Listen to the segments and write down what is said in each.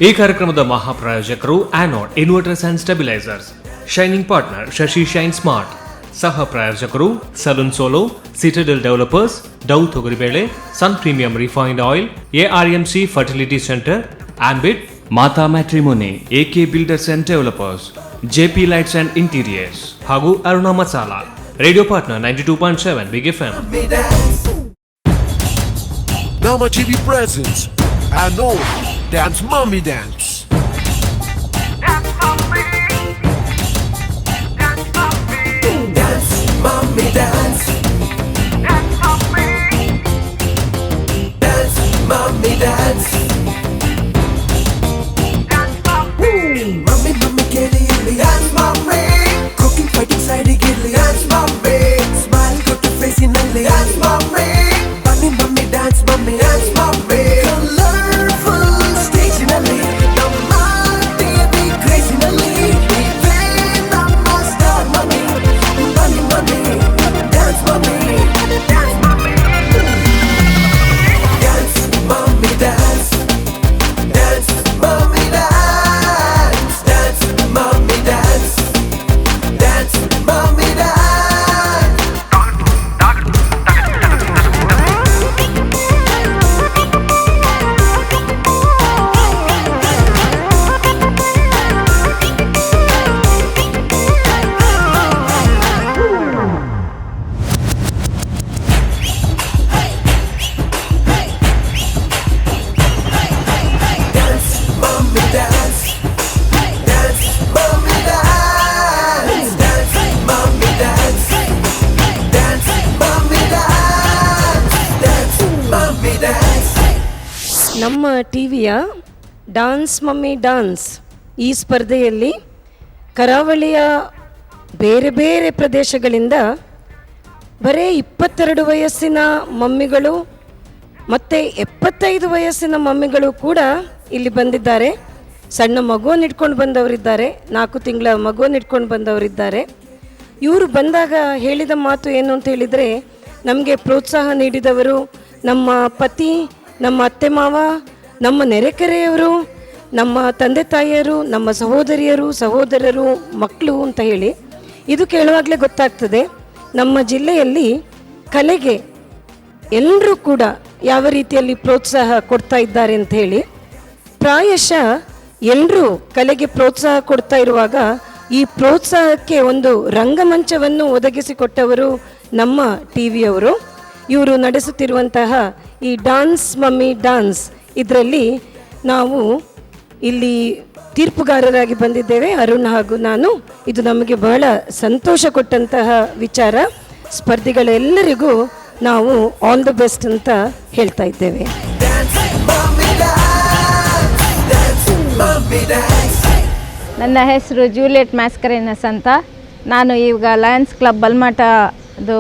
ಈ ಕಾರ್ಯಕ್ರಮದ ಮಹಾಪ್ರಾಯೋಜಕರು anode inverters and stabilisers, shining partner Shashi shine smart, ಸಹ ಪ್ರಾಯೋಜಕರು ಸಲೂನ್ ಸೋಲೋ, ಸಿಟಡೆಲ್ ಡೆವಲಪರ್ಸ್, ಡೌ ತೊಗರಿಬೇಳೆ, ಸನ್ premium refined oil, ARMC fertility centre, ಆಂಬಿಟ್, Mata matrimony, AK builders and developers, JP lights and interiors ಹಾಗೂ Aruna masala. Radio partner 92.7 big FM. NAMMA TV presents Anod Dance Mommy Dance. Dance mommy, dance mommy, Dance Mommy Dance. dance mommy, Dance Mommy Dance. dance mommy, Mommy Mommy Kelly Dance Mommy. Cooking fighting side gilli Dance Mommy. Smile got to face in a Dance Mommy. Mommy Mommy Dance Mommy Dance Mommy. Colorful stage in a NAMMA TV crazy in a NAMMA star Mommy. Mommy Mommy Dance Mommy. dance mommy, Dance Mommy Dance. Dance Mommy Dance. Dance Mommy Dance. Dance Mommy Dance. Dance Mommy Dance. Dance Mommy Dance. Dance Mommy Dance. Dance Mommy Dance. Dance Mommy Dance. ನಮ್ಮ ಟಿವಿಯ dance mommy dance ಈ ಸ್ಪರ್ಧೆಯಲ್ಲಿ ಕರಾವಳಿಯ ಬೇರೆ ಬೇರೆ ಪ್ರದೇಶಗಳಿಂದ ಬರೀ 22 ವಯಸ್ಸಿನ ಮಮ್ಮಿಗಳು ಮತ್ತು 75 ವಯಸ್ಸಿನ ಮಮ್ಮಿಗಳು ಕೂಡ ಇಲ್ಲಿ ಬಂದಿದ್ದಾರೆ. ಸಣ್ಣ ಮಗುವನ್ನು ಇಟ್ಕೊಂಡು ಬಂದವರಿದ್ದಾರೆ, 4 ತಿಂಗಳ ಮಗುವನ್ನು ಇಟ್ಕೊಂಡು ಬಂದವರಿದ್ದಾರೆ. ಇವರು ಬಂದಾಗ ಹೇಳಿದ ಮಾತು ಏನು ಅಂತ ಹೇಳಿದರೆ, ನಮಗೆ ಪ್ರೋತ್ಸಾಹ ನೀಡಿದವರು ನಮ್ಮ ಪತಿ, ನಮ್ಮ ಅತ್ತೆ ಮಾವ, ನಮ್ಮ ನೆರೆಕೆರೆಯವರು, ನಮ್ಮ ತಂದೆ ತಾಯಿಯರು, ನಮ್ಮ ಸಹೋದರಿಯರು, ಸಹೋದರರು, ಮಕ್ಕಳು ಅಂತ ಹೇಳಿ. ಇದು ಕೇಳುವಾಗಲೇ ಗೊತ್ತಾಗ್ತದೆ ನಮ್ಮ ಜಿಲ್ಲೆಯಲ್ಲಿ ಕಲೆಗೆ ಎಲ್ಲರೂ ಕೂಡ ಯಾವ ರೀತಿಯಲ್ಲಿ ಪ್ರೋತ್ಸಾಹ ಕೊಡ್ತಾ ಇದ್ದಾರೆ ಅಂತ ಹೇಳಿ. ಪ್ರಾಯಶಃ ಎಲ್ಲರೂ ಕಲೆಗೆ ಪ್ರೋತ್ಸಾಹ ಕೊಡ್ತಾ ಇರುವಾಗ ಈ ಪ್ರೋತ್ಸಾಹಕ್ಕೆ ಒಂದು ರಂಗಮಂಚವನ್ನು ಒದಗಿಸಿಕೊಟ್ಟವರು ನಮ್ಮ ಟಿ ವಿಯವರು. ಇವರು ನಡೆಸುತ್ತಿರುವಂತಹ ಈ ಡಾನ್ಸ್ ಮಮ್ಮಿ ಡಾನ್ಸ್ ಇದರಲ್ಲಿ ನಾವು ಇಲ್ಲಿ ತೀರ್ಪುಗಾರರಾಗಿ ಬಂದಿದ್ದೇವೆ, ಅರುಣ್ ಹಾಗೂ ನಾನು. ಇದು ನಮಗೆ ಬಹಳ ಸಂತೋಷ ಕೊಟ್ಟಂತಹ ವಿಚಾರ. ಸ್ಪರ್ಧಿಗಳೆಲ್ಲರಿಗೂ ನಾವು ಆಲ್ ದ ಬೆಸ್ಟ್ ಅಂತ ಹೇಳ್ತಾ ಇದ್ದೇವೆ. Dance Mommy Dance. Dance Mommy Dance. ನನ್ನ ಹೆಸರು ಜೂಲಿಯಟ್ ಮ್ಯಾಸ್ಕರೇನಸ್ ಅಂತ. ನಾನು ಈಗ ಲಯನ್ಸ್ ಕ್ಲಬ್ ಬಲ್ಮಾಟದು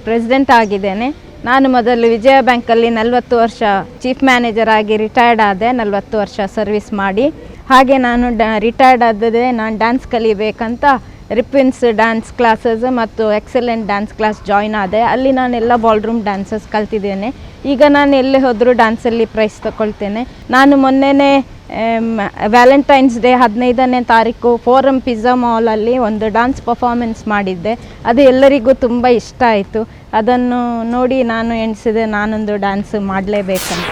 ಪ್ರೆಸಿಡೆಂಟ್ ಆಗಿದ್ದೇನೆ. ನಾನು ಮೊದಲು ವಿಜಯ ಬ್ಯಾಂಕಲ್ಲಿ 40 ವರ್ಷ ಚೀಫ್ ಮ್ಯಾನೇಜರ್ ಆಗಿ ರಿಟೈರ್ಡ್ ಆದೆ, 40 ವರ್ಷ ಸರ್ವಿಸ್ ಮಾಡಿ. ಹಾಗೆ ನಾನು ರಿಟೈರ್ಡ್ ಆದದೇ ನಾನು ಡ್ಯಾನ್ಸ್ ಕಲಿಬೇಕಂತ ರಿಪ್ವಿನ್ಸ್ ಡ್ಯಾನ್ಸ್ ಕ್ಲಾಸಸ್ ಮತ್ತು ಎಕ್ಸಲೆಂಟ್ ಡ್ಯಾನ್ಸ್ ಕ್ಲಾಸ್ ಜಾಯ್ನ್ ಆದೆ. ಅಲ್ಲಿ ನಾನೆಲ್ಲ ಬಾಲ್ರೂಮ್ ಡ್ಯಾನ್ಸಸ್ ಕಲ್ತಿದ್ದೇನೆ. ಈಗ ನಾನು ಎಲ್ಲೇ ಹೋದರೂ ಡ್ಯಾನ್ಸಲ್ಲಿ ಪ್ರೈಸ್ ತಗೊಳ್ತೇನೆ. ನಾನು ಮೊನ್ನೆನೇ ವ್ಯಾಲೆಂಟೈನ್ಸ್ ಡೇ 15ನೇ ತಾರೀಕು ಫೋರಮ್ ಪಿಜ್ಜಾ ಮಾಲಲ್ಲಿ ಒಂದು ಡ್ಯಾನ್ಸ್ ಪರ್ಫಾರ್ಮೆನ್ಸ್ ಮಾಡಿದ್ದೆ. ಅದು ಎಲ್ಲರಿಗೂ ತುಂಬ ಇಷ್ಟ ಆಯಿತು. ಅದನ್ನು ನೋಡಿ ನಾನು ಎಣಿಸಿದೆ ನಾನೊಂದು ಡ್ಯಾನ್ಸ್ ಮಾಡಲೇಬೇಕಂತ.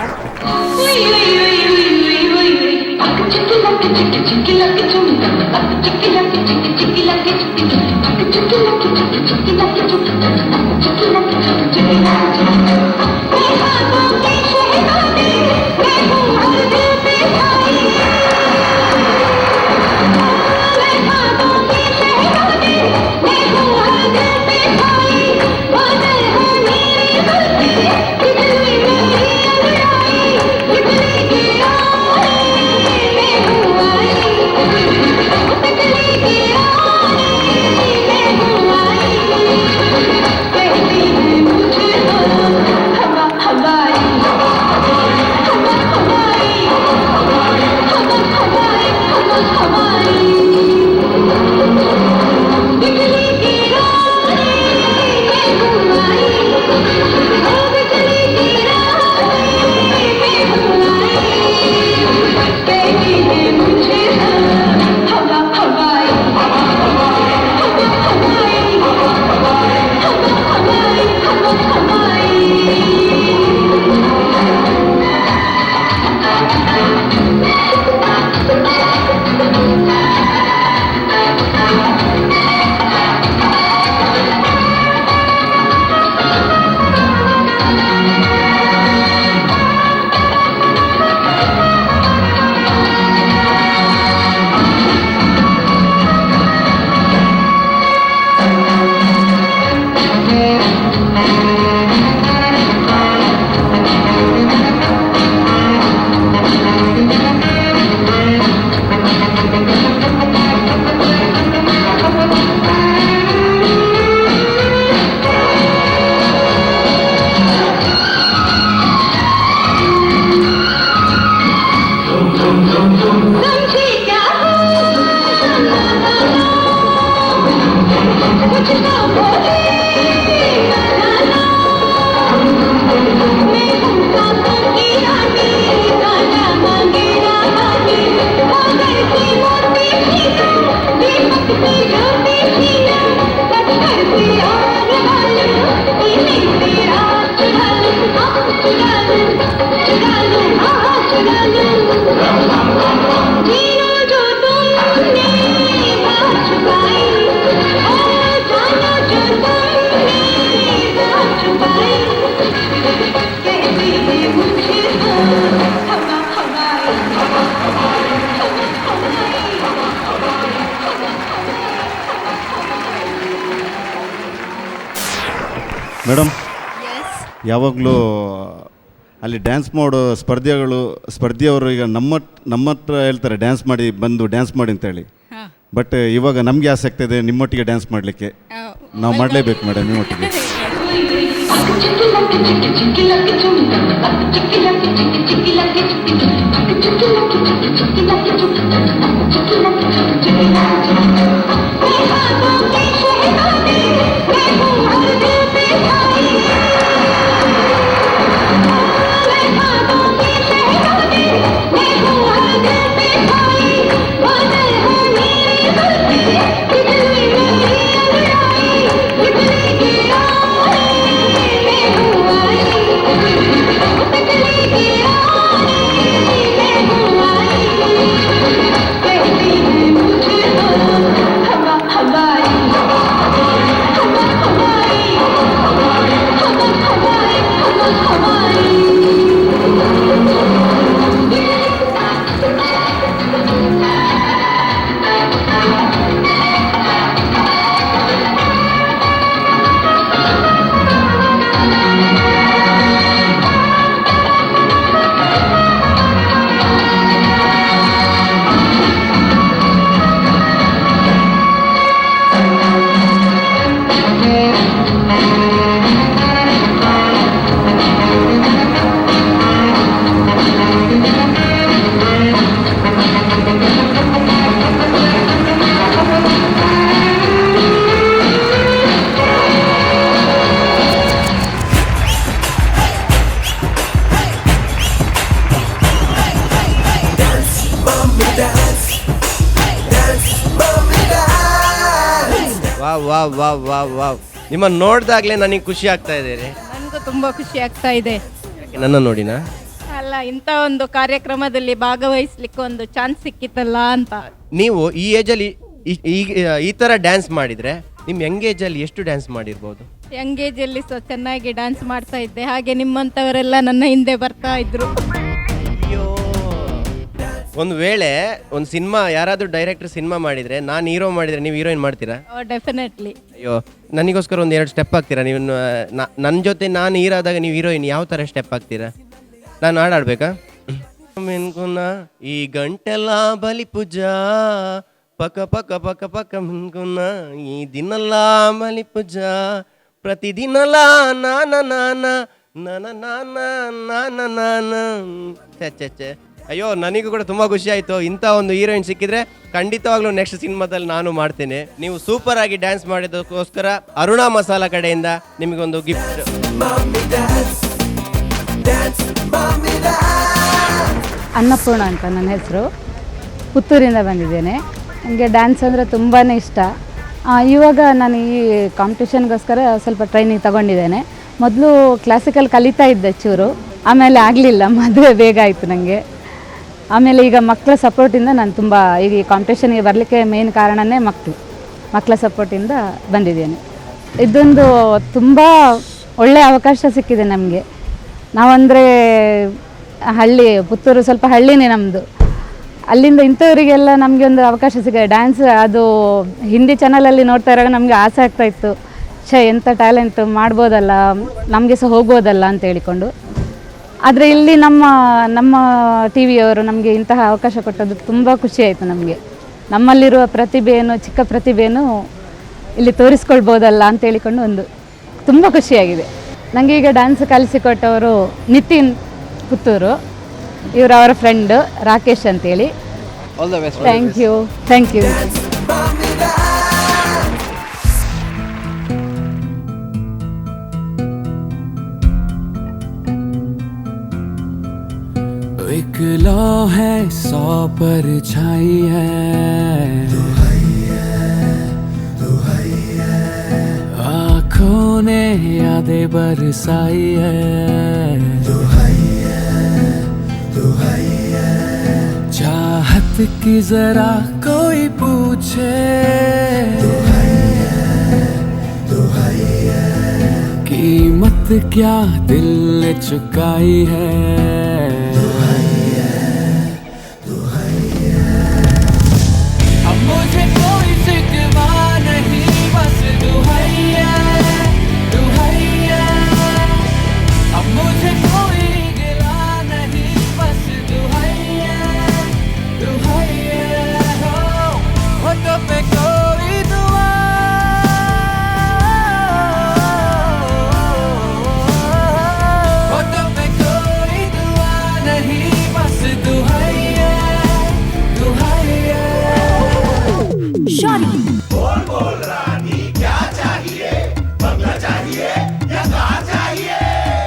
ಮೇಡಮ್, ಯಾವಾಗಲೂ ಅಲ್ಲಿ ಡ್ಯಾನ್ಸ್ ಮಾಡೋ ಸ್ಪರ್ಧಿಯವರು ಈಗ ನಮ್ಮ ಹತ್ರ ಹೇಳ್ತಾರೆ ಡ್ಯಾನ್ಸ್ ಮಾಡಿ ಅಂತೇಳಿ. ಬಟ್ ಇವಾಗ ನಮಗೆ ಆಸಕ್ತಿ ಇದೆ ನಿಮ್ಮೊಟ್ಟಿಗೆ ಡ್ಯಾನ್ಸ್ ಮಾಡಲಿಕ್ಕೆ. ನಾವು ಮಾಡಲೇಬೇಕು ಮೇಡಮ್ ನಿಮ್ಮೊಟ್ಟಿಗೆ. ವಾವ್ ನಿಮ್ಮನ್ನು ನೋಡಿದಾಗಲೇ ನನಗೆ ಖುಷಿ ಆಗ್ತಾ ಇದೆ ರೀ. ನನಗೂ ತುಂಬ ಖುಷಿ ಆಗ್ತಾ ಇದೆ. ನನ್ನ ನೋಡಿನಾ ಅಲ್ಲ, ಇಂಥ ಒಂದು ಕಾರ್ಯಕ್ರಮದಲ್ಲಿ ಭಾಗವಹಿಸ್ಲಿಕ್ಕೆ ಒಂದು ಚಾನ್ಸ್ ಸಿಕ್ಕಿತ್ತಲ್ಲ ಅಂತ. ನೀವು ಈ ಏಜಲ್ಲಿ ಈ ಥರ ಡ್ಯಾನ್ಸ್ ಮಾಡಿದರೆ ನಿಮ್ಮ ಯಂಗ್ ಏಜಲ್ಲಿ ಎಷ್ಟು ಡ್ಯಾನ್ಸ್ ಮಾಡಿರ್ಬೋದು? ಯಂಗ್ ಏಜಲ್ಲಿ ಸಹ ಚೆನ್ನಾಗಿ ಡ್ಯಾನ್ಸ್ ಮಾಡ್ತಾ ಇದ್ದೆ. ಹಾಗೆ ನಿಮ್ಮಂಥವರೆಲ್ಲ ನನ್ನ ಹಿಂದೆ ಬರ್ತಾ ಇದ್ರು. ಅಯ್ಯೋ, ಒಂದು ವೇಳೆ ಒಂದು ಸಿನಿಮಾ ಯಾರಾದರೂ ಡೈರೆಕ್ಟರ್ ಸಿನಿಮಾ ಮಾಡಿದರೆ ನಾನು ಹೀರೋ ಮಾಡಿದರೆ ನೀವು ಹೀರೋಯಿನ್ ಮಾಡ್ತೀರಾ? ಡೆಫಿನೆಟ್ಲಿ. ಅಯ್ಯೋ, ನನಗೋಸ್ಕರ ಒಂದು 2 ಸ್ಟೆಪ್ ಹಾಕ್ತೀರಾ ನೀವು? ನನ್ನ ಜೊತೆ ನಾನು ಹೀರೋ ಆದಾಗ ನೀವು ಹೀರೋಯಿನ್ ಯಾವ ಥರ ಸ್ಟೆಪ್ ಹಾಕ್ತೀರಾ? ನಾನು ಹಾಡಾಡ್ಬೇಕಾ? ಮಿನ್ಕುನ ಈ ಗಂಟೆಲ್ಲ ಬಲಿ ಪೂಜಾ ಪಕ್ಕ ಪಕ್ಕ ಪಕ್ಕ ಪಕ್ಕ ಮಿನ್ಕುನ ಈ ದಿನಲ್ಲ ಬಲಿ ಪೂಜಾ ಪ್ರತಿದಿನಲ್ಲ ನಾನ ನಾನ ನಾನ ನಾನ ನಾನ ನಾನ ಚೆ. ಅಯ್ಯೋ, ನನಗೂ ಕೂಡ ತುಂಬ ಖುಷಿ ಆಯಿತು. ಇಂಥ ಒಂದು ಹೀರೋಯಿನ್ ಸಿಕ್ಕಿದ್ರೆ ಖಂಡಿತವಾಗ್ಲೂ ನೆಕ್ಸ್ಟ್ ಸಿನಿಮಾದಲ್ಲಿ ನಾನು ಮಾಡ್ತೇನೆ. ನೀವು ಸೂಪರ್ ಆಗಿ ಡ್ಯಾನ್ಸ್ ಮಾಡಿದಕ್ಕೋಸ್ಕರ ಅರುಣಾ ಮಸಾಲ ಕಡೆಯಿಂದ ನಿಮಗೊಂದು ಗಿಫ್ಟ್. ಅನ್ನಪೂರ್ಣ ಅಂತ ನನ್ನ ಹೆಸರು. ಪುತ್ತೂರಿಂದ ಬಂದಿದ್ದೇನೆ. ನನಗೆ ಡ್ಯಾನ್ಸ್ ಅಂದರೆ ತುಂಬಾ ಇಷ್ಟ. ಇವಾಗ ನಾನು ಈ ಕಾಂಪಿಟೇಷನ್ಗೋಸ್ಕರ ಸ್ವಲ್ಪ ಟ್ರೈನಿಂಗ್ ತಗೊಂಡಿದ್ದೇನೆ. ಮೊದಲು ಕ್ಲಾಸಿಕಲ್ ಕಲಿತಾ ಇದ್ದೆ ಚೂರು, ಆಮೇಲೆ ಆಗಲಿಲ್ಲ, ಮದುವೆ ಬೇಗ ಆಯಿತು ನನಗೆ. ಆಮೇಲೆ ಈಗ ಮಕ್ಕಳ ಸಪೋರ್ಟಿಂದ ನಾನು ತುಂಬ ಈಗ ಈ ಕಾಂಪಿಟೇಷನ್ಗೆ ಬರಲಿಕ್ಕೆ ಮೇನ್ ಕಾರಣನೇ ಮಕ್ಕಳ ಸಪೋರ್ಟಿಂದ ಬಂದಿದ್ದೇನೆ. ಇದೊಂದು ತುಂಬ ಒಳ್ಳೆಯ ಅವಕಾಶ ಸಿಕ್ಕಿದೆ ನಮಗೆ. ನಾವಂದರೆ ಪುತ್ತೂರು ಸ್ವಲ್ಪ ಹಳ್ಳಿನೇ ನಮ್ಮದು. ಅಲ್ಲಿಂದ ಇಂಥವರಿಗೆಲ್ಲ ನಮಗೆ ಒಂದು ಅವಕಾಶ ಸಿಕ್ಕಿದೆ. ಡ್ಯಾನ್ಸ್ ಅದು ಹಿಂದಿ ಚಾನಲಲ್ಲಿ ನೋಡ್ತಾ ಇರುವಾಗ ನಮಗೆ ಆಸೆ ಆಗ್ತಾಯಿತ್ತು, ಎಂಥ ಟ್ಯಾಲೆಂಟ್ ಮಾಡ್ಬೋದಲ್ಲ, ನಮಗೆ ಸಹ ಹೋಗ್ಬೋದಲ್ಲ ಅಂತ ಹೇಳಿಕೊಂಡು. ಆದರೆ ಇಲ್ಲಿ ನಮ್ಮ ಟಿ ವಿಯವರು ನಮಗೆ ಇಂತಹ ಅವಕಾಶ ಕೊಟ್ಟದ್ದು ತುಂಬ ಖುಷಿಯಾಯಿತು ನಮಗೆ. ನಮ್ಮಲ್ಲಿರುವ ಚಿಕ್ಕ ಪ್ರತಿಭೆಯನ್ನು ಇಲ್ಲಿ ತೋರಿಸ್ಕೊಳ್ಬೋದಲ್ಲ ಅಂತ ಹೇಳಿಕೊಂಡು ಒಂದು ತುಂಬ ಖುಷಿಯಾಗಿದೆ ನನಗೆ. ಈಗ ಡ್ಯಾನ್ಸ್ ಕಲಿಸಿಕೊಟ್ಟವರು ನಿತಿನ್ ಪುತ್ತೂರು, ಇವರು ಅವರ ಫ್ರೆಂಡ್ ರಾಕೇಶ್ ಅಂತೇಳಿ. All the best. Thank you, thank you. एक लौ है 100 परछाई है, आँखों ने यादें बरसाई है, चाहत की जरा कोई पूछे, कीमत क्या दिल ने चुकाई है, अब मुझे कोई शिकवा नहीं, बस दुहैया दुहैया, अब मुझे कोई गिला नहीं, बस दुहैया दुहैया, हो तो पे कोई दुआ, हो तो पे कोई दुआ नहीं, बस दुहैया दुहैया।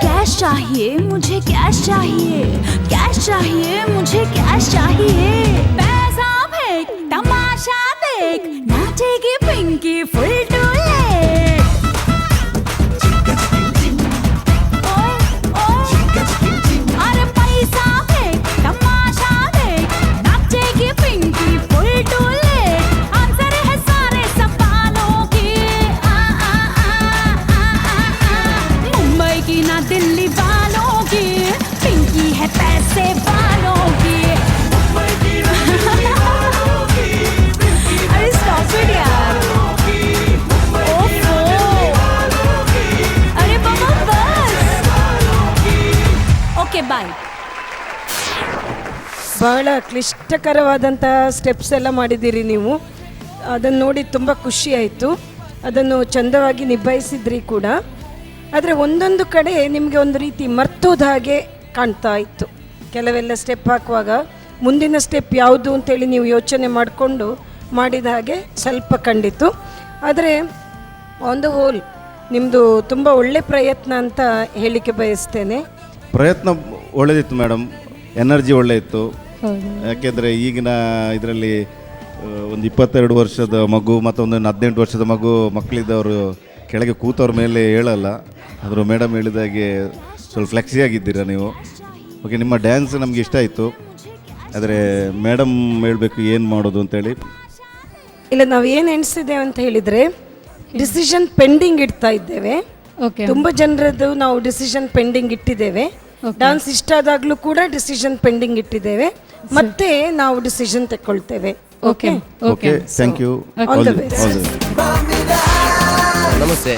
कैश चाहिए मुझे, कैश चाहिए, कैश चाहिए मुझे, कैश चाहिए, पैसा फेंक तमाशा देख, नाचेगी पिंकी फुल टूले, अरे पैसा फेंक तमाशा देख, नाचेगी पिंकी फुल टूले, आंसर है सारे सवालों की, मुंबई की ना दिल्ली वालों की, पिंकी है पैसे वालों की। अरे स्टॉप इट यार, ओफो, अरे बाबा बस, ओके बाय। ಬಹಳ ಕ್ಲಿಷ್ಟಕರವಾದಂಥ ಸ್ಟೆಪ್ಸ್ ಎಲ್ಲ ಮಾಡಿದ್ದೀರಿ ನೀವು. ಅದನ್ನು ನೋಡಿ ತುಂಬ ಖುಷಿ ಆಯಿತು. ಅದನ್ನು ಚಂದವಾಗಿ ನಿಭಾಯಿಸಿದ್ರಿ ಕೂಡ. ಆದರೆ ಒಂದೊಂದು ಕಡೆ ನಿಮಗೆ ಒಂದು ರೀತಿ ಮರ್ತೋದ ಹಾಗೆ ಕಾಣ್ತಾ ಇತ್ತು. ಕೆಲವೆಲ್ಲ ಸ್ಟೆಪ್ ಹಾಕುವಾಗ ಮುಂದಿನ ಸ್ಟೆಪ್ ಯಾವುದು ಅಂತೇಳಿ ನೀವು ಯೋಚನೆ ಮಾಡಿಕೊಂಡು ಮಾಡಿದ ಹಾಗೆ ಸ್ವಲ್ಪ ಕಂಡಿತು. ಆದರೆ ಆನ್ ದ ಹೋಲ್ ನಿಮ್ಮದು ತುಂಬ ಒಳ್ಳೆ ಪ್ರಯತ್ನ ಅಂತ ಹೇಳಲಿಕ್ಕೆ ಬಯಸ್ತೇನೆ. ಪ್ರಯತ್ನ ಒಳ್ಳೆದಿತ್ತು ಮೇಡಮ್, ಎನರ್ಜಿ ಒಳ್ಳೆ ಇತ್ತು. ಯಾಕೆಂದರೆ ಈಗಿನ ಇದರಲ್ಲಿ ಒಂದು 22 ವರ್ಷದ ಮಗು ಮತ್ತೊಂದು 18 ವರ್ಷದ ಮಕ್ಕಳಿದ್ದವರು ಕೆಳಗೆ ಕೂತವ್ರ ಮೇಲೆ ಹೇಳಲ್ಲ. ಆದರೂ ಮೇಡಮ್ ಹೇಳಿದಾಗೆ ಸ್ವಲ್ಪ ಫ್ಲೆಕ್ಸಿಯಾಗಿದ್ದೀರಾ ನೀವು. ಓಕೆ, ನಿಮ್ಮ ಡ್ಯಾನ್ಸ್ ನಮಗೆ ಇಷ್ಟ ಆಯಿತು. ಆದರೆ ಮೇಡಮ್ ಹೇಳಬೇಕು ಏನು ಮಾಡೋದು ಅಂತೇಳಿ. ಇಲ್ಲ, ನಾವು ಏನು ಎಣಿಸಿದ್ದೇವೆ ಅಂತ ಹೇಳಿದರೆ ಡಿಸಿಷನ್ ಪೆಂಡಿಂಗ್ ಇಡ್ತಾ ಇದ್ದೇವೆ. ತುಂಬ ಜನರದ್ದು ನಾವು ಡಿಸಿಷನ್ ಪೆಂಡಿಂಗ್ ಇಟ್ಟಿದ್ದೇವೆ. ಡಾನ್ಸ್ ಇಷ್ಟ ಆದಾಗಲೂ ಕೂಡ ಡಿಸಿಷನ್ ಪೆಂಡಿಂಗ್ ಇಟ್ಟಿದ್ದೇವೆ. ಮತ್ತೆ ನಾವು ಡಿಸಿಷನ್ ತಗೊಳ್ತೇವೆ. Okay okay, thank you, all the best. ನಮಸ್ತೆ.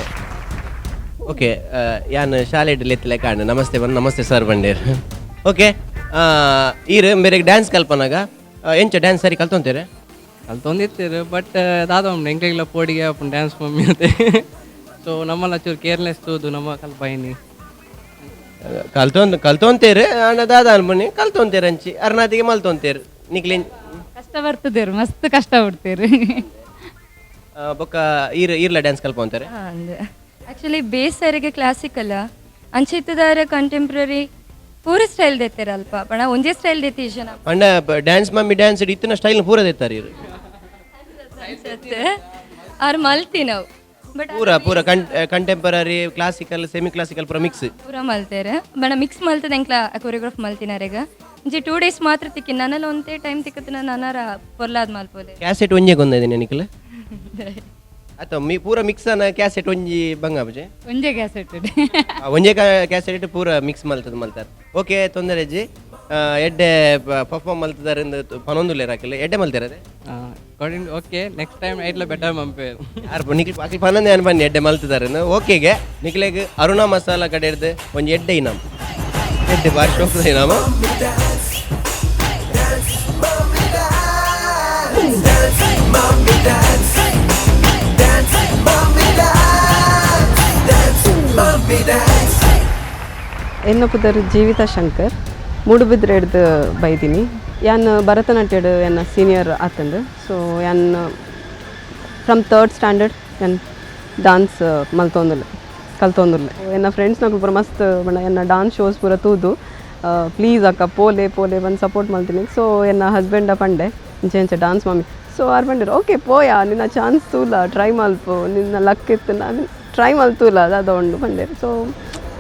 ಓಕೆ, ಯಾನ್ ಶಾಲೆಯಲ್ಲಿ ಎತ್ತಲೆ ಕಾಣ ನಮಸ್ತೆ ಬಂದು ನಮಸ್ತೆ ಸರ್ ಬಂಡೇರ್. ಓಕೆ, ಈರು ಬೇರೆ ಡ್ಯಾನ್ಸ್ ಕಲ್ಪನಾಗ ಎಂಚ ಡ್ಯಾನ್ಸ್ ಸರಿ ಕಲ್ತೊಂತೀರಿ? ಕಲ್ತೊಂದಿರ್ತೀರಿ, ಬಟ್ ದಾದ ಎಂಕ್ಲೆಗ್ಲ ಪೋಡಿಗೆ ಅಪ್ಪ ಡ್ಯಾನ್ಸ್ ಮಮ್ಮಿ ಅಂತೆ. ಸೊ ನಮ್ಮಲ್ಲ ಚೂರು ಕೇರ್ಲೆಸ್ ತೂದು ನಮ್ಮ ಕಲ್ಪೈನಿ ಕಲ್ತೊಂತೀರಿ ಅಣ್ಣ ದಾದ ಅನ್ಬನ್ನಿ ಕಲ್ತೊಂತೀರಿ ಅಂಚಿ ಅರ್ನಾತಿಗೆ ಮಲ್ತೊಂತೀರಿ ನಿಕ್ಲಿನ್ ಕಷ್ಟ ಬರ್ತದೇರು, ಮಸ್ತ್ ಕಷ್ಟ ಬಿಡ್ತೀರಿ. ಬೊಕ್ಕ ಈರ್ಲ ಡ್ಯಾನ್ಸ್ ಕಲ್ಪೊಂತಾರೆ. ಆ್ಯಕ್ಚುಲಿ ಬೇಸ್ ಸಾರಿಗೆ ಕ್ಲಾಸಿಕಲ್ಲ ಅಂಚಿತ್ತದಾರ ಕಂಟೆಂಪ್ರರಿ ಪೂರ ಸ್ಟೈಲ್ ದೇತಾರೆ ಅಲ್ಪ ಪಣ ಒಂದೇ ಸ್ಟೈಲ್ ದೇತಿ ಜನ ಅಣ್ಣ ಡ್ಯಾನ್ಸ್ ಮಮ್ಮಿ ಡ್ಯಾನ್ಸ್ ಇತ್ತಿನ ಸ್ಟೈಲ್ ಪೂರ ದೇತಾರೆ ಇರು ಅವ್ರು ಮಲ್ತಿ ನಾವು ಬಟ್ ಪೂರ ಕಂಟೆಂಪರರಿ ಕ್ಲಾಸಿಕಲ್ ಸೆಮಿ ಕ್ಲಾಸಿಕಲ್ ಪೂರ ಮಿಕ್ಸ್ ಪೂರ ಮಲ್ತೇರೆ ಬಣ ಮಿಕ್ಸ್ ಮಲ್ತದೆ ಎಂಕ್ಲ ಕೊರಿಯೋಗ್ರಾಫ್ ಮಲ್ತಿನಾರೆಗ ಇಂಚಿ 2 days ಮಾತ್ರ ತಿಕ್ಕಿ ನನ್ನಲ್ಲಿ ಒಂದೇ ಟೈಮ್ ತಿಕ್ಕತ್ತಿನ ನಾನಾರ ಪೊರ್ಲಾದ್ ಮಲ್ಪೋದೆ ಕ್ಯಾಸೆಟ್ ಒಂಜೆ ಗೊಂದಿದೆ ನಿಕ್ಲೆ ಅಥವಾ ಪೂರ ಮಿಕ್ಸ್ ಅನ್ನ ಕ್ಯಾಸೆಟ್ ಒಂಜಿ ಬಂಗಾಬಜೆ ಒಂದೇ ಕ್ಯಾಸೆಟ್ ಒಂಜೆ ಕ್ಯಾಸೆಟ್ ಪೂರ ಮಿಕ್ಸ್ ಮಲ್ತಾರೆ. ಓಕೆ, ತೊಂದರೆ ಅಜ್ಜಿ. ಎಡ್ಡೆ ಪರ್ಫಾರ್ಮ್ ಮಲ್ತಿದ್ದಾರೆ ಪನೊಂದು ಲೇರ್ ಹಾಕಿಲ್ಲ ಎಡ್ಡೆ ಮಲ್ತಿರದೆ. ಓಕೆ, ನೆಕ್ಸ್ಟ್ ಟೈಮ್ ಐಟ್ಲ ಬೆಟರ್ ಮಂಪೆ ಯಾರು ನಿಕ್ಲಿ ಬಾಕಿ ಪನ್ನೊಂದೇ ಅನ್ ಬನ್ನಿ ಎಡ್ಡೆ ಮಲ್ತಿದ್ದಾರೆ. ಓಕೆಗೆ ನಿಕ್ಲೆಗೆ ಅರುಣಾ ಮಸಾಲ ಕಡೆ ಇರ್ದೆ ಒಂಜಿ ಎಡ್ಡೆ ಇನಾಮ್ ಎಡ್ಡೆ ಬಾರಿ ಶೋಕದ ಇನಾಮ. ಎನ್ನೊಪ್ಪುದರು ಜೀವಿತಾ ಶಂಕರ್. ಮೂಡುಬಿದ್ರೆ ಹಿಡ್ದು ಬೈತೀನಿ ಯಾನ್ ಭರತನಾಟ್ಯಡ್ ಎನ್ನ ಸೀನಿಯರ್ ಆತಂದು ಸೊ ಯಾನ್ ಫ್ರಮ್ 3rd ಸ್ಟ್ಯಾಂಡರ್ಡ್ ಯಾನ್ ಡಾನ್ಸ್ ಮಲ್ತೊಂದುಲ್ಲೆ ಕಲ್ತೊಂದುಲ್ಲೆ ಎನ್ನ ಫ್ರೆಂಡ್ಸ್ನಾಗ ಪೂರ ಮಸ್ತ್ ಬಣ್ಣ ಎನ್ನ ಡಾನ್ಸ್ ಶೋಸ್ ಪೂರ ತೂದು ಪ್ಲೀಸ್ ಅಕ್ಕ ಪೋಲೆ ಬಂದು ಸಪೋರ್ಟ್ ಮಾಡ್ತೀನಿ ಸೊ ಎನ್ನ ಹಸ್ಬೆಂಡ ಪಂಡೆ ಇಂಚೆ ಡಾನ್ಸ್ ಮಮ್ಮಿ ಸೊ ಆರು ಪಂಡಿರು ಓಕೆ ಪೋಯಾ ನಿನ್ನ ಚಾನ್ಸ್ ತೂಲ ಟ್ರೈ ಮಲ್ಪು ನಿನ್ನ ಲಕ್ ಇತ್ತು ನಾನು ಟ್ರೈ ಮಲ್ತೂಲ ಅದೊಂಡು ಪಂಡೇರು ಸೊ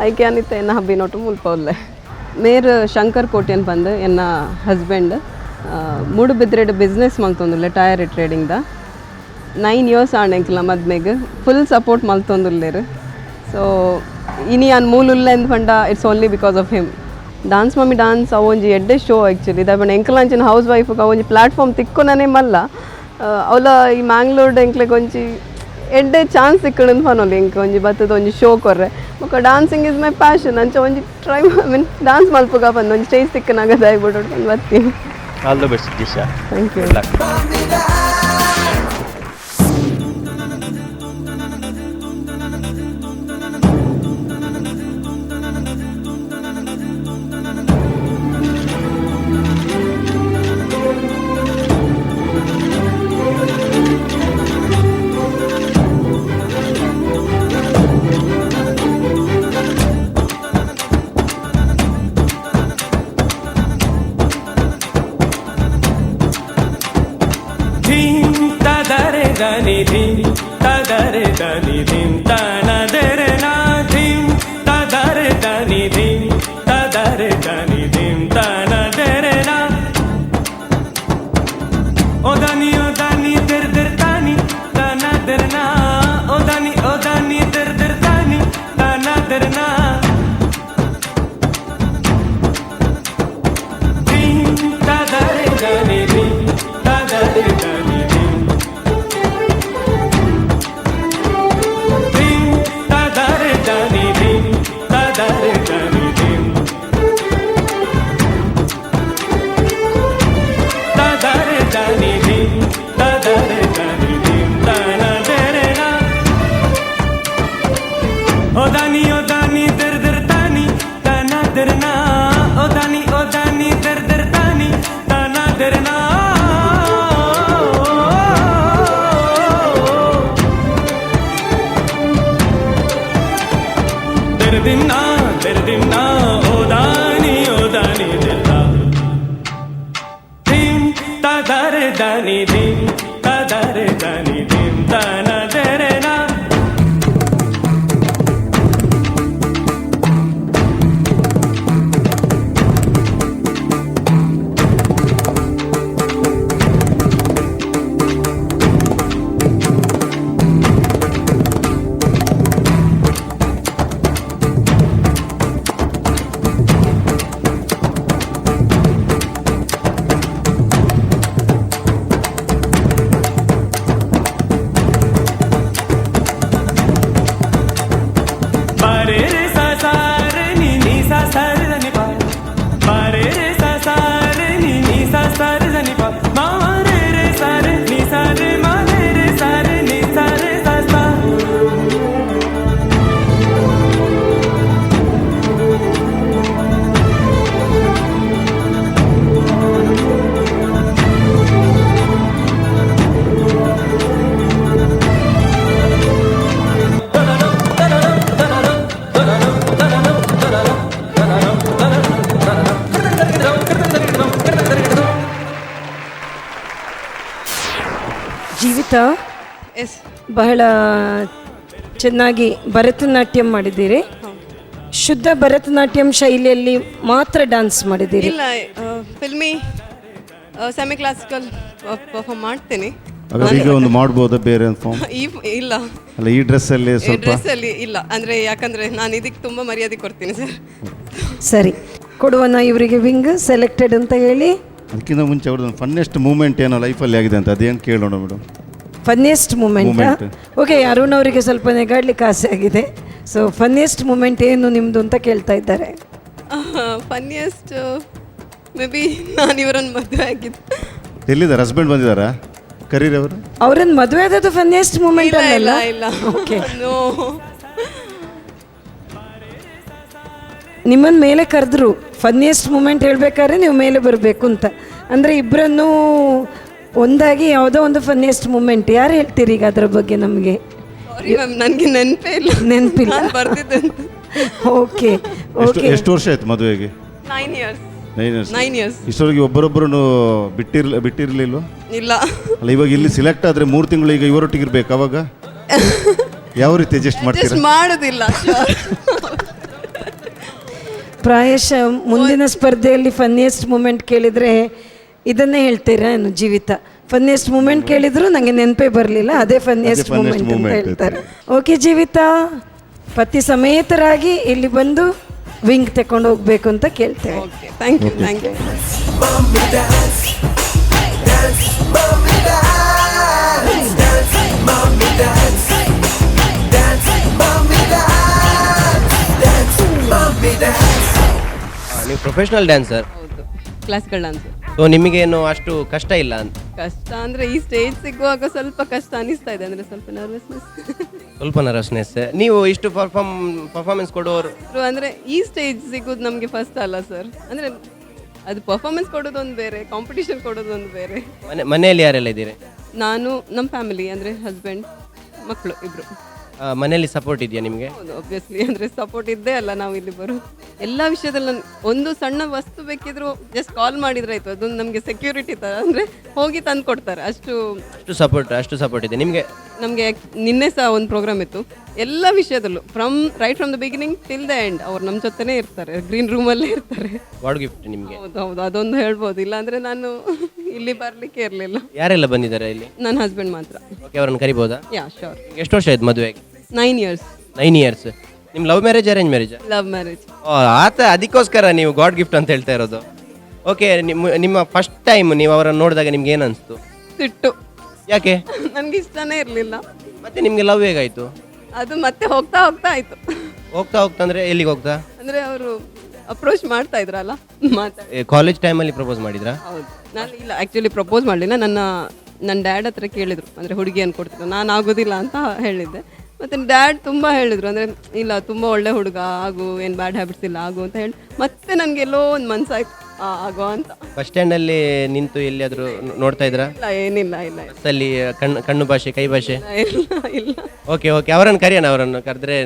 ಐಕೆ ಅನಿತ್ತೆ ಎನ್ನ ಹಬ್ಬಿ ನೋಟು ಮುಲ್ಪೊಲ್ಲೆ ಮೇರ್ ಶಂಕರ್ ಕೋಟ್ಯನ್ ಬಂದು ಎನ್ನ ಹಸ್ಬೆಂಡ್ ಮೂಡುಬಿದ್ರೆಡ್ ಬಿಸ್ನೆಸ್ ಮಲ್ತೊಂದುಲ್ಲೆ ಟೈರ್ ಟ್ರೇಡಿಂಗ್ದ 9 years ಆಂಡೆಂಕ್ಲ ಮದ್ಮೆಗೆ ಫುಲ್ ಸಪೋರ್ಟ್ ಮಲ್ತೊಂದುಲ್ಲೇರು ಸೊ ಇನಿ ಅನ್ ಮೂಲುಲ್ಲೆ ಎಂದು ಪಂಡ it's only because of him dance mommy dance ಅವು ಒಂಜಿ ಎಡ್ಡೆ ಶೋ ಆ್ಯಕ್ಚುಲಿ ಇದ ಬಣ್ಣ ಎಂಕಲಾಂಚಿನ ಹೌಸ್ ವೈಫ್ಗೆ ಅವೊಂಜಿ ಪ್ಲಾಟ್ಫಾರ್ಮ್ ತಿಕ್ಕೊನೇ ಮಲ್ಲ ಅವಳ ಈ ಮ್ಯಾಂಗ್ಳೂರ್ಡ್ ಎಂಕ್ಲೆಗೆ ಒಂಜಿ ಎಡ್ಡೆ ಚಾನ್ಸ್ ಸಿಕ್ಕಳು ಪನೋಲಿ ಎಂಕ್ ಒಂಜಿ ಬತ್ತದ ಒಂಜಿ ಶೋ ಕೊರ್ರೆ ಬೊಕ್ಕ ಡಾನ್ಸಿಂಗ್ ಇಸ್ ಮೈ ಪ್ಯಾಷನ್ ಅಂಚ ಒಂಜಿ ಟ್ರೈ ಮೀನ್ ಡಾನ್ಸ್ ಮಲ್ಪುಗ ಬಂದು ಒಂಜಿ ಸ್ಟೇಜ್ ಸಿಕ್ಕನಾಗ ದಾಯ್ಬಿಟ್ಟು ಬಂದು ಬರ್ತೀನಿ all the best Disha thank you దని ధిం తదరే దని ధిం తనదరే నా ధిం తదరే దని ధిం తదరే దని ధిం తనదరే నా ఓ దని దర్ దర్ తాని తనదరే నా ఓ దని దర్ దర్ తాని తనదరే నా ధిం తదరే దని ధిం తదరే దని ಜೀವಿತ ಬಹಳ ಚೆನ್ನಾಗಿ ಭರತನಾಟ್ಯಂ ಮಾಡಿದ್ದೀರಿ. ಶುದ್ಧ ಭರತನಾಟ್ಯಂ ಶೈಲಿಯಲ್ಲಿ ಮಾತ್ರ ಡ್ಯಾನ್ಸ್ ಮಾಡಿದ್ದೀರಿ? ಇಲ್ಲ, ಫಿಲ್ಮಿ ಸೆಮಿ ಕ್ಲಾಸಿಕಲ್ ಪರ್ಫಾರ್ಮ್ ಮಾಡ್ತೀನಿ. ಈಗ ಒಂದು ಮಾಡ್ಬೋದಾ ಬೇರೆ ಫಾರ್ಮ್? ಇಲ್ಲ ಅಲ್ಲ, ಈ ಡ್ರೆಸ್ ಅಲ್ಲಿ ಸ್ವಲ್ಪ ಡ್ರೆಸ್ ಅಲ್ಲಿ ಇಲ್ಲ, ಅಂದ್ರೆ ಯಾಕಂದ್ರೆ ನಾನು ಇದಕ್ಕೆ ತುಂಬಾ ಮರ್ಯಾದೆ ಕೊಡ್ತೀನಿ ಸರ್. ಸರಿ, ಕೊಡುವನ ಇವರಿಗೆ ವಿಂಗ್ ಸೆಲೆಕ್ಟೆಡ್ ಅಂತ ಹೇಳಿ. ಅದಕ್ಕಿಂತ ಮುಂಚೆ ಅವ್ರದ್ದು ಫನ್ನೆಸ್ಟ್ ಮೂಮೆಂಟ್ ಏನೋ ಲೈಫಲ್ಲಿ ಆಗಿದೆ ಅಂತ ಅದೇನು ಕೇಳೋಣ madam. Funniest moment? Okay, Arun ಅವರಿಗೆ ಸ್ವಲ್ಪ ನೆಗಾಡ್ಲಿಕ್ಕೆ ಆಸೆ ಆಗಿದೆ. ಸೊ ಫನ್ನಿಯೆಸ್ಟ್ ಮೂಮೆಂಟ್ ಏನು ನಿಮ್ಮದು ಅಂತ ಕೇಳ್ತಾ ಇದ್ದಾರೆ. ಫನ್ನಿಯೆಸ್ಟ್ ಮೇ ಬಿ ನಾನು ಇವರನ್ನು ಮದುವೆ ಆಗಿದ್ದು. ಎಲ್ಲಿದ್ದಾರೆ? ಹಸ್ಬೆಂಡ್ ಬಂದಿದ್ದಾರಾ? ಕರೀರಿ ಅವರು. ಅವ್ರನ್ನ ಮದುವೆ ಆದದ್ದು ಫನ್ನಿಯೆಸ್ಟ್ ಮೂಮೆಂಟ್ ಅಲ್ಲ? ಇಲ್ಲ. ಓಕೆ, ನಿಮ್ಮನ್ನು ಮೇಲೆ ಕರೆದ್ರು ಫನ್ನಿಯೆಸ್ಟ್ ಮೂಮೆಂಟ್ ಹೇಳ್ಬೇಕಾದ್ರೆ ನೀವು ಮೇಲೆ ಬರಬೇಕು ಅಂತ. ಅಂದರೆ ಇಬ್ಬರನ್ನೂ ಒಂದಾಗಿ ಯಾವುದೋ ಒಂದು ಫನ್ನಿಯೆಸ್ಟ್ ಮೂಮೆಂಟ್ ಯಾರು ಹೇಳ್ತೀರಿ ಈಗ ಅದರ ಬಗ್ಗೆ ನಮಗೆ? ನನಗೆ ನೆನಪಿಲ್ಲ ಬರ್ತಿದ್ದೆ. Okay okay. ಎಷ್ಟು ವರ್ಷ ಆಯ್ತು ಮದುವೆಗೆ? 9 years. 9 years. ಇಷ್ಟೊಳಗೆ ಒಬ್ಬರೊಬ್ಬರು ಬಿಟ್ಟಿರಲಿಲ್ವ? ಇಲ್ಲ. ಅಲ್ಲ, ಇವಾಗ ಇಲ್ಲಿ ಸಿಲೆಕ್ಟ್ ಆದರೆ 3 ತಿಂಗಳು ಈಗ ಇವರೊಟ್ಟಿಗೆ ಇರ್ಬೇಕು. ಅವಾಗ ಯಾವ ರೀತಿ ಅಡ್ಜಸ್ಟ್ ಮಾಡ್ತೀರಾ? ಮಾಡೋದಿಲ್ಲ. ಪ್ರಾಯಶಃ ಮುಂದಿನ ಸ್ಪರ್ಧೆಯಲ್ಲಿ ಫನ್ನಿಯೆಸ್ಟ್ ಮೂಮೆಂಟ್ ಕೇಳಿದರೆ ಇದನ್ನೇ ಹೇಳ್ತೀರಾ ಏನು? ಜೀವಿತ ಫನ್ನಿಯೆಸ್ಟ್ ಮೂಮೆಂಟ್ ಕೇಳಿದ್ರು ನನಗೆ ನೆನಪೇ ಬರಲಿಲ್ಲ, ಅದೇ ಫನ್ನಿಯೆಸ್ಟ್ ಮೂಮೆಂಟ್ ಅಂತ ಹೇಳ್ತಾರೆ. ಓಕೆ ಜೀವಿತ, ಪತಿ ಸಮೇತರಾಗಿ ಇಲ್ಲಿ ಬಂದು ವಿಂಗ್ ತಗೊಂಡು ಹೋಗ್ಬೇಕು ಅಂತ ಕೇಳ್ತೇವೆ. Thank you thank you. ನೀವು ಪ್ರೊಫೆಷನಲ್ ಡ್ಯಾನ್ಸರ್? ಹೌದು, ಕ್ಲಾಸಿಕಲ್ ಡ್ಯಾನ್ಸರ್. ಸೊ ನಿಮಗೇನು ಅಷ್ಟು ಕಷ್ಟ ಇಲ್ಲ ಅಂತ? ಕಷ್ಟ ಅಂದರೆ ಈ ಸ್ಟೇಜ್ ಸಿಗುವಾಗ ಸ್ವಲ್ಪ ಕಷ್ಟ ಅನಿಸ್ತಾ ಇದೆ, ಅಂದರೆ ಸ್ವಲ್ಪ ನರ್ವಸ್ನೆಸ್. ನೀವು ಇಷ್ಟು ಪರ್ಫಾರ್ಮೆನ್ಸ್ ಕೊಡೋರು ಅಂದರೆ ಈ ಸ್ಟೇಜ್ ಸಿಗೋದು ನಮಗೆ ಫಸ್ಟ್ ಅಲ್ಲ ಸರ್. ಅಂದರೆ ಅದು ಪರ್ಫಾರ್ಮೆನ್ಸ್ ಕೊಡೋದೊಂದು ಬೇರೆ, ಕಾಂಪಿಟೇಷನ್ ಕೊಡೋದೊಂದು ಬೇರೆ. ಮನೆಯಲ್ಲಿ ಯಾರೆಲ್ಲ ಇದ್ದೀರಿ? ನಾನು, ನಮ್ಮ ಫ್ಯಾಮಿಲಿ, ಅಂದರೆ ಹಸ್ಬೆಂಡ್, ಮಕ್ಕಳು ಇಬ್ಬರು. ಮನೆಯಲ್ಲಿ ಸಪೋರ್ಟ್ ಇದೆಯಾ ನಿಮಗೆ? ಹೌದು, ಒಬ್ವಿಯಸ್ಲಿ. ಅಂದರೆ ಸಪೋರ್ಟ್ ಇದ್ದೇ ಅಲ್ಲ ನಾವು ಇಲ್ಲಿ ಬರೋದು. ಎಲ್ಲ ವಿಷಯದಲ್ಲಿ ಒಂದು ಸಣ್ಣ ವಸ್ತು ಬೇಕಿದ್ರು ಜಸ್ಟ್ ಕಾಲ್ ಮಾಡಿದ್ರೆ ಆಯಿತು, ಅದೊಂದು ನಮಗೆ ಸೆಕ್ಯೂರಿಟಿ ಥರ. ಅಂದರೆ ಹೋಗಿ ತಂದು ಕೊಡ್ತಾರೆ, ಅಷ್ಟು ಸಪೋರ್ಟ್ ಇದೆ ನಿಮಗೆ. ನಮಗೆ ನಿನ್ನೆ ಸಹ ಒಂದು ಪ್ರೋಗ್ರಾಮ್ ಇತ್ತು, ಎಲ್ಲ ವಿಷಯದಲ್ಲೂ right from the beginning till the end ಅವ್ರು ನಮ್ಮ ಜೊತೆನೇ ಇರ್ತಾರೆ, ಗ್ರೀನ್ ರೂಮಲ್ಲೇ ಇರ್ತಾರೆ. ಗಾಡ್ ಗಿಫ್ಟ್ ನಿಮಗೆ. ಹೌದು, ಅದೊಂದು ಹೇಳ್ಬೋದು. ಇಲ್ಲಾಂದರೆ ನಾನು ಇಲ್ಲಿ ಬರಲಿಕ್ಕೆ ಇರಲಿಲ್ಲ. ಯಾರೆಲ್ಲ ಬಂದಿದ್ದಾರೆ ಇಲ್ಲಿ? ನನ್ನ ಹಸ್ಬೆಂಡ್ ಮಾತ್ರ. ಓಕೆ, ಅವ್ರನ್ನ ಕರಿಬೋದಾ? ಯಾ, ಶೋರ್. ಎಷ್ಟು ವರ್ಷ ಆಯ್ತು ಮದುವೆಗೆ? 9 years. 9 years. ನಿಮ್ಮ love marriage arrange marriage? Love marriage. ಅದಕ್ಕೋಸ್ಕರ ನೀವು ಗಾಡ್ ಗಿಫ್ಟ್ ಅಂತ ಹೇಳ್ತಾ ಇರೋದು. ಓಕೆ, ನಿಮ್ಮ ಫಸ್ಟ್ ಟೈಮ್ ನೀವು ಅವರನ್ನು ನೋಡಿದಾಗ ನಿಮ್ಗೆ ಏನು ಅನಿಸ್ತು? ಸಿಟ್ಟು. ಯಾಕೆ? ನನಗೆ ಇಷ್ಟನೇ ಇರಲಿಲ್ಲ. ಮತ್ತೆ ನಿಮಗೆ ಲವ್ ಹೇಗಾಯಿತು? ಅದು ಮತ್ತೆ ಹೋಗ್ತಾ ಹೋಗ್ತಾ ಆಯಿತು. ಹೋಗ್ತಾ ಅಂದರೆ ಎಲ್ಲಿಗೆ ಹೋಗ್ತಾ? ಅಂದರೆ ಅವರು ಅಪ್ರೋಚ್ ಮಾಡ್ತಾ ಇದ್ರಲ್ಲ, ಕಾಲೇಜ್ ಟೈಮಲ್ಲಿ ಪ್ರಪೋಸ್ ಮಾಡಿದ್ರಾ? ಹೌದು. ನಾನು ಇಲ್ಲ, ಆ್ಯಕ್ಚುಲಿ ಪ್ರಪೋಸ್ ಮಾಡಲಿಲ್ಲ. ನನ್ನ ಡ್ಯಾಡ್ ಹತ್ರ ಕೇಳಿದರು, ಅಂದರೆ ಹುಡುಗಿಯನ್ನು ಕೊಡ್ತಿದ್ರು. ನಾನು ಆಗೋದಿಲ್ಲ ಅಂತ ಹೇಳಿದ್ದೆ. ಮತ್ತು ಡ್ಯಾಡ್ ತುಂಬ ಹೇಳಿದರು, ಅಂದರೆ ಇಲ್ಲ ತುಂಬ ಒಳ್ಳೆ ಹುಡುಗ, ಆಗು, ಏನು ಬ್ಯಾಡ್ ಹ್ಯಾಬಿಟ್ಸ್ ಇಲ್ಲ, ಆಗು ಅಂತ ಹೇಳಿ. ಮತ್ತೆ ನನಗೆಲ್ಲೋ ಒಂದು ಮನಸ್ಸಾಯ್ತು ಆಗೋ ಅಂತ. ಬಸ್ ಸ್ಟ್ಯಾಂಡಲ್ಲಿ ನಿಂತು ಎಲ್ಲಿಯಾದರೂ ನೋಡ್ತಾ ಇದ್ರಾ? ಇಲ್ಲ, ಏನಿಲ್ಲ. ಇಲ್ಲ, ಬಸ್ಸಲ್ಲಿ ಕಣ್ಣು ಭಾಷೆ, ಕೈ ಭಾಷೆ? ಇಲ್ಲ. ಓಕೆ, ಅವರನ್ನು ಕರೆಯೋಣ. ಅವರನ್ನು ಕರೆದ್ರೆ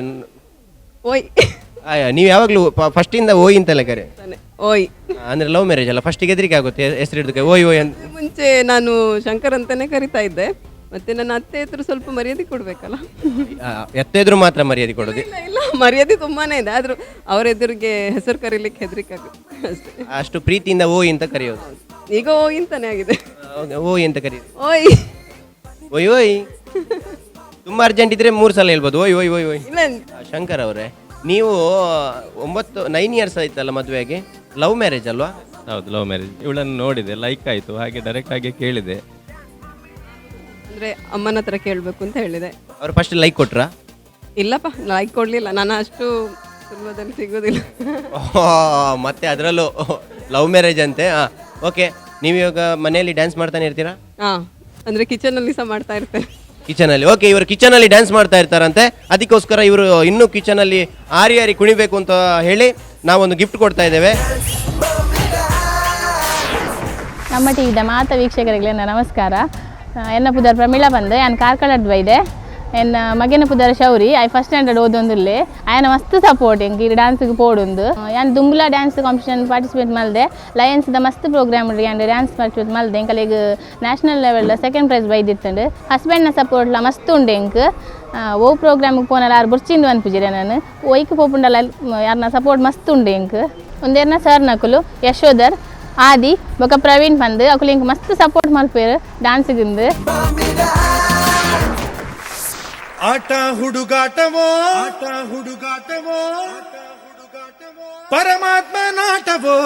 ಓಯ್. ನೀವು ಯಾವಾಗಲೂ ಫಸ್ಟಿಂದ ಓಯ್ ಅಂತೆಲ್ಲ ಕರೆ? ಓಯ್. ಅಂದರೆ ಲವ್ ಮ್ಯಾರೇಜ್ ಅಲ್ಲ, ಫಸ್ಟಿಗೆ ಹೆದರಿಕೆ ಆಗುತ್ತೆ ಹೆಸರು ಹಿಡಿದಕ್ಕೆ ಓಯ್ ಅಂತ. ಮುಂಚೆ ನಾನು ಶಂಕರ್ ಅಂತಲೇ ಕರಿತಾ ಇದ್ದೆ. ಮತ್ತೆ ನನ್ನ ಅತ್ತೆ ಹತ್ರ ಸ್ವಲ್ಪ ಮರ್ಯಾದೆ ಕೊಡಬೇಕಲ್ಲ. ಎತ್ತಿದ್ರು ಮಾತ್ರ ಮರ್ಯಾದೆ ಕೊಡೋದು? ಇಲ್ಲ, ಮರ್ಯಾದೆ ತುಂಬಾ ಇದೆ. ಆದರೂ ಅವರ ಎದುರಿಗೆ ಹೆಸರು ಕರೀಲಿಕ್ಕೆ ಹೆದರಿಕೆ ಆಗುತ್ತೆ ಅಷ್ಟೇ. ಅಷ್ಟು ಪ್ರೀತಿಯಿಂದ ಓಯ್ ಅಂತ ಕರೆಯೋದು? ಈಗ ಓಯ್ ಅಂತಾನೆ ಆಗಿದೆ. ಓಯ್ ಅಂತ ಕರೀರಿ. ಓಯ್ ಓಯ್ ಓಯ್. ತುಂಬ ಅರ್ಜೆಂಟ್ ಇದ್ರೆ 3 ಸಲ ಹೇಳ್ಬೋದು ಓಯ್ ಓಯ್ ಓಯ್ ಓಯ್. ಇಲ್ಲ. ಶಂಕರ್ ಅವರೇ, ನೀವು 9 years ಆಯ್ತಲ್ಲ ಮದುವೆಗೆ, ಲವ್ ಮ್ಯಾರೇಜ್ ಅಲ್ವಾ? ಹೌದು, ಲವ್ ಮ್ಯಾರೇಜ್. ಇವಳನ್ನು ನೋಡಿದೆ, ಲೈಕ್ ಆಯಿತು, ಹಾಗೆ ಡೈರೆಕ್ಟ್ ಆಗಿ ಕೇಳಿದೆ. ಅಂದರೆ ಅಮ್ಮನ ಹತ್ರ ಕೇಳಬೇಕು ಅಂತ ಹೇಳಿದೆ. ಅವ್ರು ಫಸ್ಟ್ ಲೈಕ್ ಕೊಟ್ರಾ? ಇಲ್ಲಪ್ಪ, ಲೈಕ್ ಕೊಡಲಿಲ್ಲ. ನಾನು ಅಷ್ಟು ಸುಲಭದಲ್ಲಿ ಸಿಗೋದಿಲ್ಲ. ಮತ್ತೆ ಅದರಲ್ಲೂ ಲವ್ ಮ್ಯಾರೇಜ್ ಅಂತೆ. ಓಕೆ, ನೀವು ಇವಾಗ ಮನೆಯಲ್ಲಿ ಡ್ಯಾನ್ಸ್ ಮಾಡ್ತಾನೆ ಇರ್ತೀರಾ? ಹಾಂ, ಅಂದರೆ ಕಿಚನಲ್ಲಿ ಸಹ ಮಾಡ್ತಾ ಇರ್ತೇನೆ. ಕಿಚನಲ್ಲಿ? ಓಕೆ, ಇವರು ಕಿಚನಲ್ಲಿ ಡ್ಯಾನ್ಸ್ ಮಾಡ್ತಾ ಇರ್ತಾರಂತೆ. ಅದಕ್ಕೋಸ್ಕರ ಇವರು ಇನ್ನೂ ಕಿಚನಲ್ಲಿ ಆರಿ ಕುಣಿಬೇಕು ಅಂತ ಹೇಳಿ ನಾವೊಂದು ಗಿಫ್ಟ್ ಕೊಡ್ತಾ ಇದ್ದೇವೆ. ನಮ್ಮ ಟಿವಿದ ಮಾತ ವೀಕ್ಷಕರಿಗೆ ನಮಸ್ಕಾರ. ಎನ್ನ ಪುದರ್ ಪ್ರಮೀಳಾ ಬಂದೆ. ನಾನು ಕಾರ್ಕಳದ ಬೈದೆ. ಎನ್ನ ಮಗನ ಪುದರ್ ಶೌರಿ. ಐ ಫಸ್ಟ್ ಸ್ಟ್ಯಾಂಡರ್ಡ್ ಓದೊಂದುಲ್ಲೆ. ಆಯನ ಮಸ್ತ್ ಸಪೋರ್ಟ್ ಎಂಕ್ ಈ ಡ್ಯಾನ್ಸ್ಗೆ ಪೋಡೊಂದು. ಯಾನ್ ದುಂಬುಲ ಡ್ಯಾನ್ಸ್ ಕಾಂಪಿಟೇಷನ್ ಪಾರ್ಟಿಸಿಪೇಟ್ ಮಲ್ದೆ. ಲಯನ್ಸ್ದ ಮಸ್ತ್ ಪ್ರೋಗ್ರಾಮ್ ಆ್ಯಂಡ್ ಡ್ಯಾನ್ಸ್ ಪಾರ್ಟಿಸಿಪೇಟ್ ಮಲ್ದೆ. ಎಂಕಲೆಗ್ ನ್ಯಾಷನಲ್ ಲೆವೆಲ್ ಸೆಕೆಂಡ್ ಪ್ರೈಸ್ ಬೈದಿತ್ತಂಡು. ಹಸ್ಬೆಂಡ್ನ ಸಪೋರ್ಟ್ಲ ಮಸ್ತ್ ಉಂಡು ಎಂಕ್. ಓ ಪ್ರೋಗ್ರಾಮ್ಗೆ ಪೋನಲ್ಲ ಯಾರು ಬುರ್ಚಿಂದು ಅನ್ಪಿಜಿರೆ ನಾನು. ಒಯ್ಕ್ ಪೋಪುಂಡಲ್ಲ ಯಾರನ್ನ ಸಪೋರ್ಟ್ ಮಸ್ತ್ ಉಂಡು ಎಂಕ್. ಒಂದೇರ್ನ ಸರ್ ನಕುಲು ಯಶೋಧರ್ ಆದಿ ಬೊಕ ಪ್ರವೀಣ್ ಬಂದು ಅಕುಲು ಎಂಕ್ ಮಸ್ತ್ ಸಪೋರ್ಟ್ ಮಲ್ಪೇರು ಡ್ಯಾನ್ಸ್ಗಿಂದು. ಆಟ ಹುಡುಗಾಟವೋ ಪರಮಾತ್ಮ ನಾಟವೋ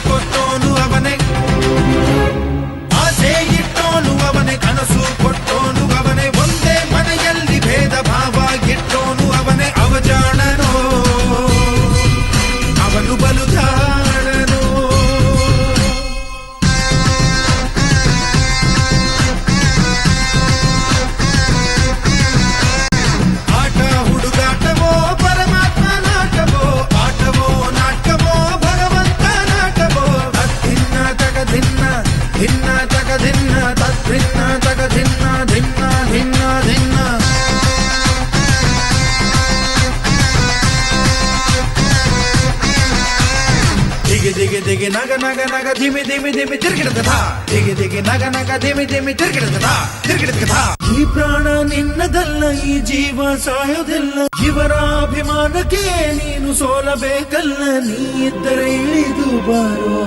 ಕೊಟ್ಟು ದಿಗಿ ನಗ ನಗ ನಗ ಧಿಮಿ ಧಿಮಿ ಧಿಮಿ ತಿರುಗಿಡದ ಧಾ ದಿಗಿ ದಿಗಿ ನಗ ನಗ ಧಿಮಿ ಧಿಮಿ ತಿರುಗಿಡದ ಧಾ ತಿರುಗಿಡದ ಧಾ. ಈ ಪ್ರಾಣ ನಿನ್ನದಲ್ಲ, ಈ ಜೀವ ಸಾಯೋದಿಲ್ಲ, ಇವರ ಅಭಿಮಾನಕ್ಕೆ ನೀನು ಸೋಲಬೇಕಲ್ಲ, ನೀ ಇದ್ದರೆ ಇಳಿದು ಬಾರೋ.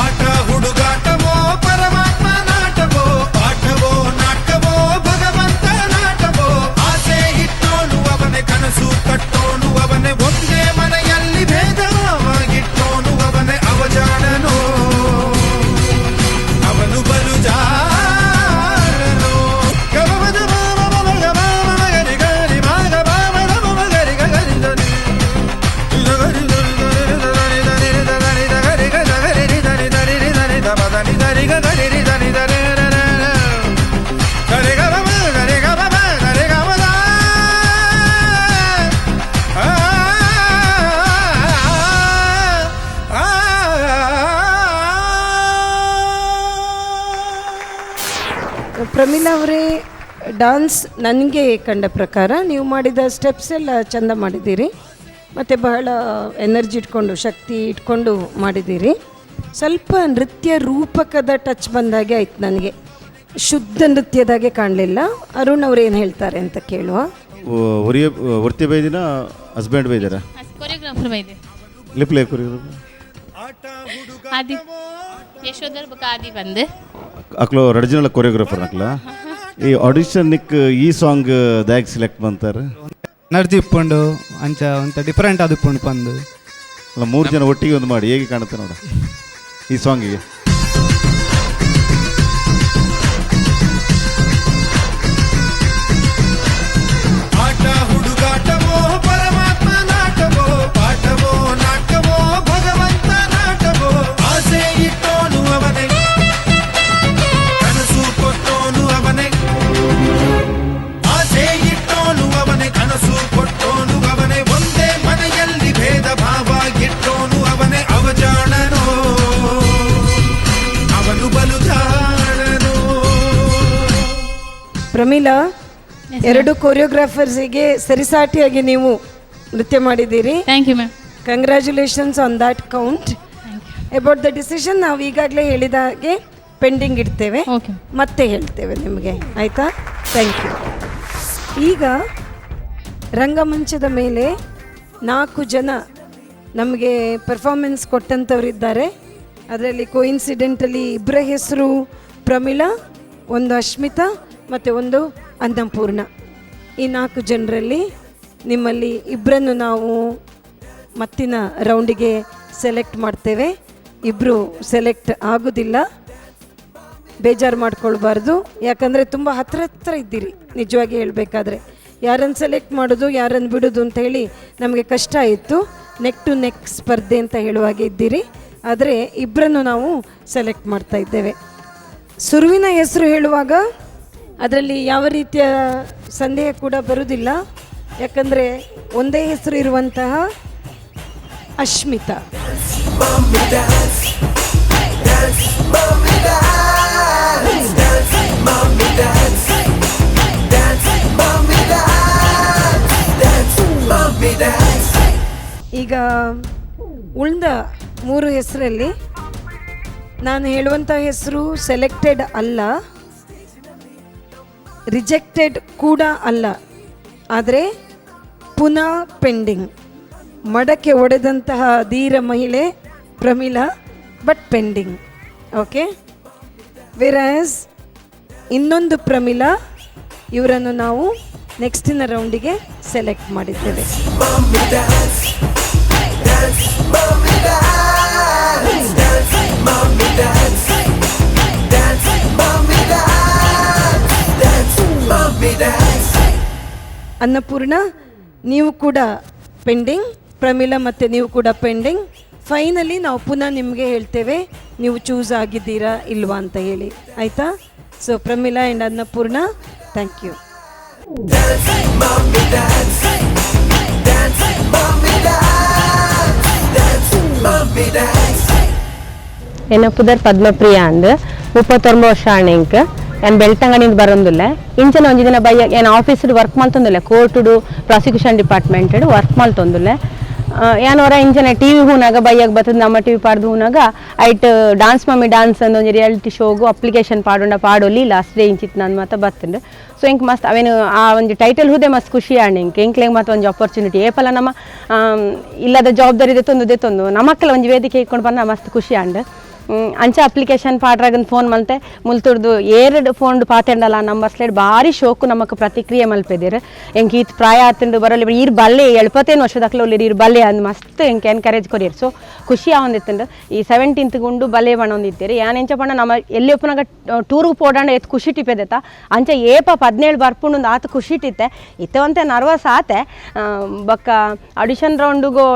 ಆಟ ಹುಡುಗಾಟವೋ ಪರಮಾತ್ಮ ನಾಟವೋ, ಪಾಠವೋ ನಾಟವೋ ಭಗವಂತ ನಾಟವೋ, ಆಸೆ ಇಟ್ಟೋನು ಅವನೇ, ಕನಸು ಕಟ್ಟೋನು ಅವನೇ, ಒಂದೇ ಮನೆಯಲ್ಲಿ ಭೇದವಾಗಿಟ್ಟೋನು ಅವನೇ, ಅವಜಾಣನೋ ಅವನು ಬಲು ಜಾಣನೋ. ಗಮದ ಮಾಮ ಗಮ ಗರಿ ಗರಿ ಮಾಗ ಬಾಮ ಗಮ ಗರಿ ಗರಿ ಗರಿ ಪ್ರಮೀಳಾ ಅವರೇ, ಡಾನ್ಸ್ ನನಗೆ ಕಂಡ ಪ್ರಕಾರ ನೀವು ಮಾಡಿದ ಸ್ಟೆಪ್ಸ್ ಎಲ್ಲ ಚೆಂದ ಮಾಡಿದ್ದೀರಿ, ಮತ್ತು ಬಹಳ ಎನರ್ಜಿ ಇಟ್ಕೊಂಡು ಶಕ್ತಿ ಇಟ್ಕೊಂಡು ಮಾಡಿದ್ದೀರಿ. ಸ್ವಲ್ಪ ನೃತ್ಯ ರೂಪಕದ ಟಚ್ ಬಂದಾಗೆ ಆಯ್ತು ನನಗೆ, ಶುದ್ಧ ನೃತ್ಯದಾಗೆ ಕಾಣಲಿಲ್ಲ. ಅರುಣ್ ಅವ್ರು ಏನು ಹೇಳ್ತಾರೆ ಅಂತ ಕೇಳುವ. ಒರ್ತಿ ಬೈದಿನ ಹಸ್ಬೆಂಡ್ ಬೈದಾರ ಕೊರಿಯೋಗ್ರಾಫರ್ ಬೈದೆ ಲಿಪ್ಲೆ ಕೊರಿಯೋಗ್ರಾಫರ್ ಆದಿ ಯಶೋಧರ್ ಬುಕ್ ಆದಿ ಬಂದು ಅಕ್ಲು ಒರಿಜಿನಲ್ ಕೊರಿಯೋಗ್ರಾಫರ್ ನಕ್ಲ ಈ ಆಡಿಷನ್ ನಿಕ್ ಈ ಸಾಂಗ್ ದಾಗ್ ಸೆಲೆಕ್ಟ್ ಬಂತಾರೆ ಎನರ್ಜಿ ಇಪ್ಪುಂಡು ಅಂಚ ಒಂತ ಡಿಫರೆಂಟ್ ಅದು ಇಪ್ಪುಂಡು ಪಂದು ಅಲ್ಲ 3 ಜನ ಒಟ್ಟಿಗೆ ಒಂದು ಮಾಡಿ ಹೇಗೆ ಕಾಣುತ್ತೆ ನೋಡ ಈ ಸಾಂಗಿಗೆ. ಆಟ ಹುಡುಗಾಟವೋ ಪರಮಾತ್ಮ ನಾಟವೋ, ಪಾಠವೋ ನಾಟವೋ ಭಗವಂತ ನಾಟವೋ, ಆಸೆ ಇಟ್ಟೋನು ಅವನೇ, ಕನಸು ಕೊಟ್ಟೋನು ಅವನೇ, ಆಸೆ ಇಟ್ಟೋನು ಅವನೇ, ಕನಸು ಕೊಟ್ಟೋನು ಅವನೇ, ಒಂದೇ ಮನೆಯಲ್ಲಿ ಭೇದ ಭಾವ ಇಟ್ಟೋನು ಅವನೇ, ಅವಜಾಣನೋ ಅವನು ಬಲು ಜಾಣನೋ. ಪ್ರಮೀಳಾ, 2 ಕೊರಿಯೋಗ್ರಾಫರ್ಸಿಗೆ ಸರಿಸಾಟಿಯಾಗಿ ನೀವು ನೃತ್ಯ ಮಾಡಿದ್ದೀರಿ. Thank you ma'am. Congratulations on that count. About the decision ನಾವು ಈಗಾಗಲೇ ಹೇಳಿದ ಹಾಗೆ ಪೆಂಡಿಂಗ್ ಇಡ್ತೇವೆ, ಮತ್ತೆ ಹೇಳ್ತೇವೆ ನಿಮಗೆ, ಆಯಿತಾ? Thank you. ಈಗ ರಂಗಮಂಚದ ಮೇಲೆ 4 ಜನ ನಮಗೆ ಪರ್ಫಾರ್ಮೆನ್ಸ್ ಕೊಟ್ಟಂಥವರಿದ್ದಾರೆ. ಅದರಲ್ಲಿ ಕೋಇನ್ಸಿಡೆಂಟಲಿ 2 ಹೆಸರು ಪ್ರಮೀಳಾ, 1 ಅಶ್ಮಿತಾ ಮತ್ತು 1 ಅನ್ನಪೂರ್ಣ. ಈ 4 ಜನರಲ್ಲಿ ನಿಮ್ಮಲ್ಲಿ 2 ನಾವು ಮತ್ತಿನ ರೌಂಡಿಗೆ ಸೆಲೆಕ್ಟ್ ಮಾಡ್ತೇವೆ. 2 ಸೆಲೆಕ್ಟ್ ಆಗೋದಿಲ್ಲ, ಬೇಜಾರು ಮಾಡ್ಕೊಳ್ಬಾರ್ದು. ಯಾಕಂದರೆ ತುಂಬ ಹತ್ರ ಇದ್ದೀರಿ. ನಿಜವಾಗಿ ಹೇಳಬೇಕಾದ್ರೆ ಯಾರನ್ನು ಸೆಲೆಕ್ಟ್ ಮಾಡೋದು ಯಾರನ್ನು ಬಿಡೋದು ಅಂತ ಹೇಳಿ ನಮಗೆ ಕಷ್ಟ ಆಯಿತು. ನೆಕ್ ಟು ನೆಕ್ ಸ್ಪರ್ಧೆ ಅಂತ ಹೇಳುವಾಗೆ ಇದ್ದೀರಿ. ಆದರೆ 2 ನಾವು ಸೆಲೆಕ್ಟ್ ಮಾಡ್ತಾ ಇದ್ದೇವೆ. ಸುರುವಿನ ಹೆಸರು ಹೇಳುವಾಗ ಅದರಲ್ಲಿ ಯಾವ ರೀತಿಯ ಸಂದೇಹ ಕೂಡ ಬರುವುದಿಲ್ಲ. ಯಾಕಂದರೆ ಒಂದೇ ಹೆಸರು ಇರುವಂತಹ ಅಶ್ಮಿತಾ. ಈಗ ಉಳಿದ 3 ಹೆಸರಲ್ಲಿ ನಾನು ಹೇಳುವಂಥ ಹೆಸರು ಸೆಲೆಕ್ಟೆಡ್ ಅಲ್ಲ, ರಿಜೆಕ್ಟೆಡ್ ಕೂಡ ಅಲ್ಲ, ಆದರೆ ಪುನಃ ಪೆಂಡಿಂಗ್. ಮಡಕೆ ಒಡೆದಂತಹ ಧೀರ ಮಹಿಳೆ ಪ್ರಮೀಳಾ, ಬಟ್ ಪೆಂಡಿಂಗ್. ಓಕೆ. ವೆರಾಸ್ ಇನ್ನೊಂದು ಪ್ರಮೀಳಾ, ಇವರನ್ನು ನಾವು ನೆಕ್ಸ್ಟಿನ ರೌಂಡಿಗೆ ಸೆಲೆಕ್ಟ್ ಮಾಡಿದ್ದೇವೆ. ಅನ್ನಪೂರ್ಣ, ನೀವು ಕೂಡ ಪೆಂಡಿಂಗ್. ಪ್ರಮೀಳಾ ಮತ್ತು ನೀವು ಕೂಡ ಪೆಂಡಿಂಗ್. ಫೈನಲಿ ನಾವು ಪುನಃ ನಿಮಗೆ ಹೇಳ್ತೇವೆ ನೀವು ಚೂಸ್ ಆಗಿದ್ದೀರಾ ಇಲ್ವಾ ಅಂತ ಹೇಳಿ, ಆಯಿತಾ? So Pramila and Annapurna, thank you. ಎನ್ನ ಪುದರ್ ಪದ್ಮಪ್ರಿಯ ಅಂದ್ 39 ವರ್ಷ ಆಣೆಂಕ್ ಏನು ಬೆಳ್ತಂಗಡಿಯಿಂದ ಬರೋದಿಲ್ಲ ಇಂಚನ ಒಂಜಿ ದಿನ ಬಯ್ಯ ಏನು ಆಫೀಸ್ಡ್ ವರ್ಕ್ ಮಾಡ್ತೊಂದಿಲ್ಲ ಕೋರ್ಟುಡು ಪ್ರಾಸಿಕ್ಯೂಷನ್ ಡಿಪಾರ್ಟ್ಮೆಂಟ್ ವರ್ಕ್ ಮಾಡ್ತೊಂದಿಲ್ಲ ಏನು ಅವರ ಇಂಚನ ಟಿ ವಿ ಹೂನಾಗ ಬೈಯಾಗ ಬರ್ತದೆ ನಮ್ಮ ಟಿ ವಿ ಪಾಡ್ದು ಹೂನಾಗ ಐಟ್ ಡಾನ್ಸ್ ಮಮ್ಮಿ ಡಾನ್ಸ್ ಅಂದ್ ಒಂಜಿ ರಿಯಾಲಿಟಿ ಶೋಗು ಅಪ್ಲಿಕೇಶನ್ ಪಾಡೋಲಿ ಲಾಸ್ಟ್ ಡೇ ಇಂಚಿತ್ತು ನಾನು ಮಾತ್ರ ಬರ್ತಂಡು ಸೊ ಇಂಕ್ ಮಸ್ತ್ ಅವೇನು ಆ ಒಂದು ಟೈಟಲ್ ಹುದೆ ಮಸ್ತ್ ಖುಷಿ ಆಣೆ ಇಂಕ್ಲೆಂಗೆ ಮತ್ತು ಒಂದು ಆಪರ್ಚುನಿಟಿ ಏಪಲ್ಲ ನಮ್ಮ ಇಲ್ಲದ ಜವಾಬ್ದಾರಿ ದೆತ್ತೊಂದು ನಮ್ಮಕ್ಕಲ್ಲ ಒಂದು ವೇದಿಕೆ ಇಟ್ಕೊಂಡು ಬಂದ ಮಸ್ತ್ ಖುಷಿ ಆಂಡ್ ಅಂಚೆ ಅಪ್ಲಿಕೇಶನ್ ಪಾಡ್ರಾಗನ್ ಫೋನ್ ಮಲ್ತೆ ಮುಲ್ತುಡ್ದು 2 ಫೋನ್ ಪಾತೆಂಡಲ್ಲ ನಂಬರ್ ಸ್ಲೇಡ್ ಭಾರಿ ಶೋಕು ನಮಕ್ ಪ್ರತಿಕ್ರಿಯೆ ಮಲ್ಪೆದಿರು ಎಂಕ್ ಈತ್ ಪ್ರಾಯ ಆತಂಡು ಬರೋಲಿ ಈರ್ ಬಲ್ಲೆ 70 ವರ್ಷದಕ್ಲ ಒಳ್ಳೆ ಈರ್ ಬಲ್ಲೆ ಅಂದ್ ಮಸ್ತ್ ಎಂಕ್ ಎನ್ಕರೇಜ್ ಕೊರಿಯರ್ ಸೊ ಖುಷಿ ಆವಂದಿತ್ತಂಡು ಈ 17th ಗುಂಡು ಬಲ್ಲೆ ಬಣ್ಣೊಂದಿದ್ದೀರಿ ಯಾನ್ ಎಂಚ ಬಣ್ಣ ನಮ್ಮ ಎಲ್ಲಿ ಒಪ್ಪನಾಗ ಟೂರ್ಗೆ ಪೋಡಾಂಡ ಎತ್ ಖುಷಿ ಟಿಪ್ಪೆದೆತ್ತ ಅಂಚೆ ಏಪ 17 ಬರ್ಪುಂಡು ಆತ ಖುಷಿ ಟಿತ್ತೆ ಇತ್ತವಂತೆ ನರ್ವಸ್ ಆತೆ ಬೊಕ್ಕ ಆಡಿಷನ್ ರೌಂಡುಗು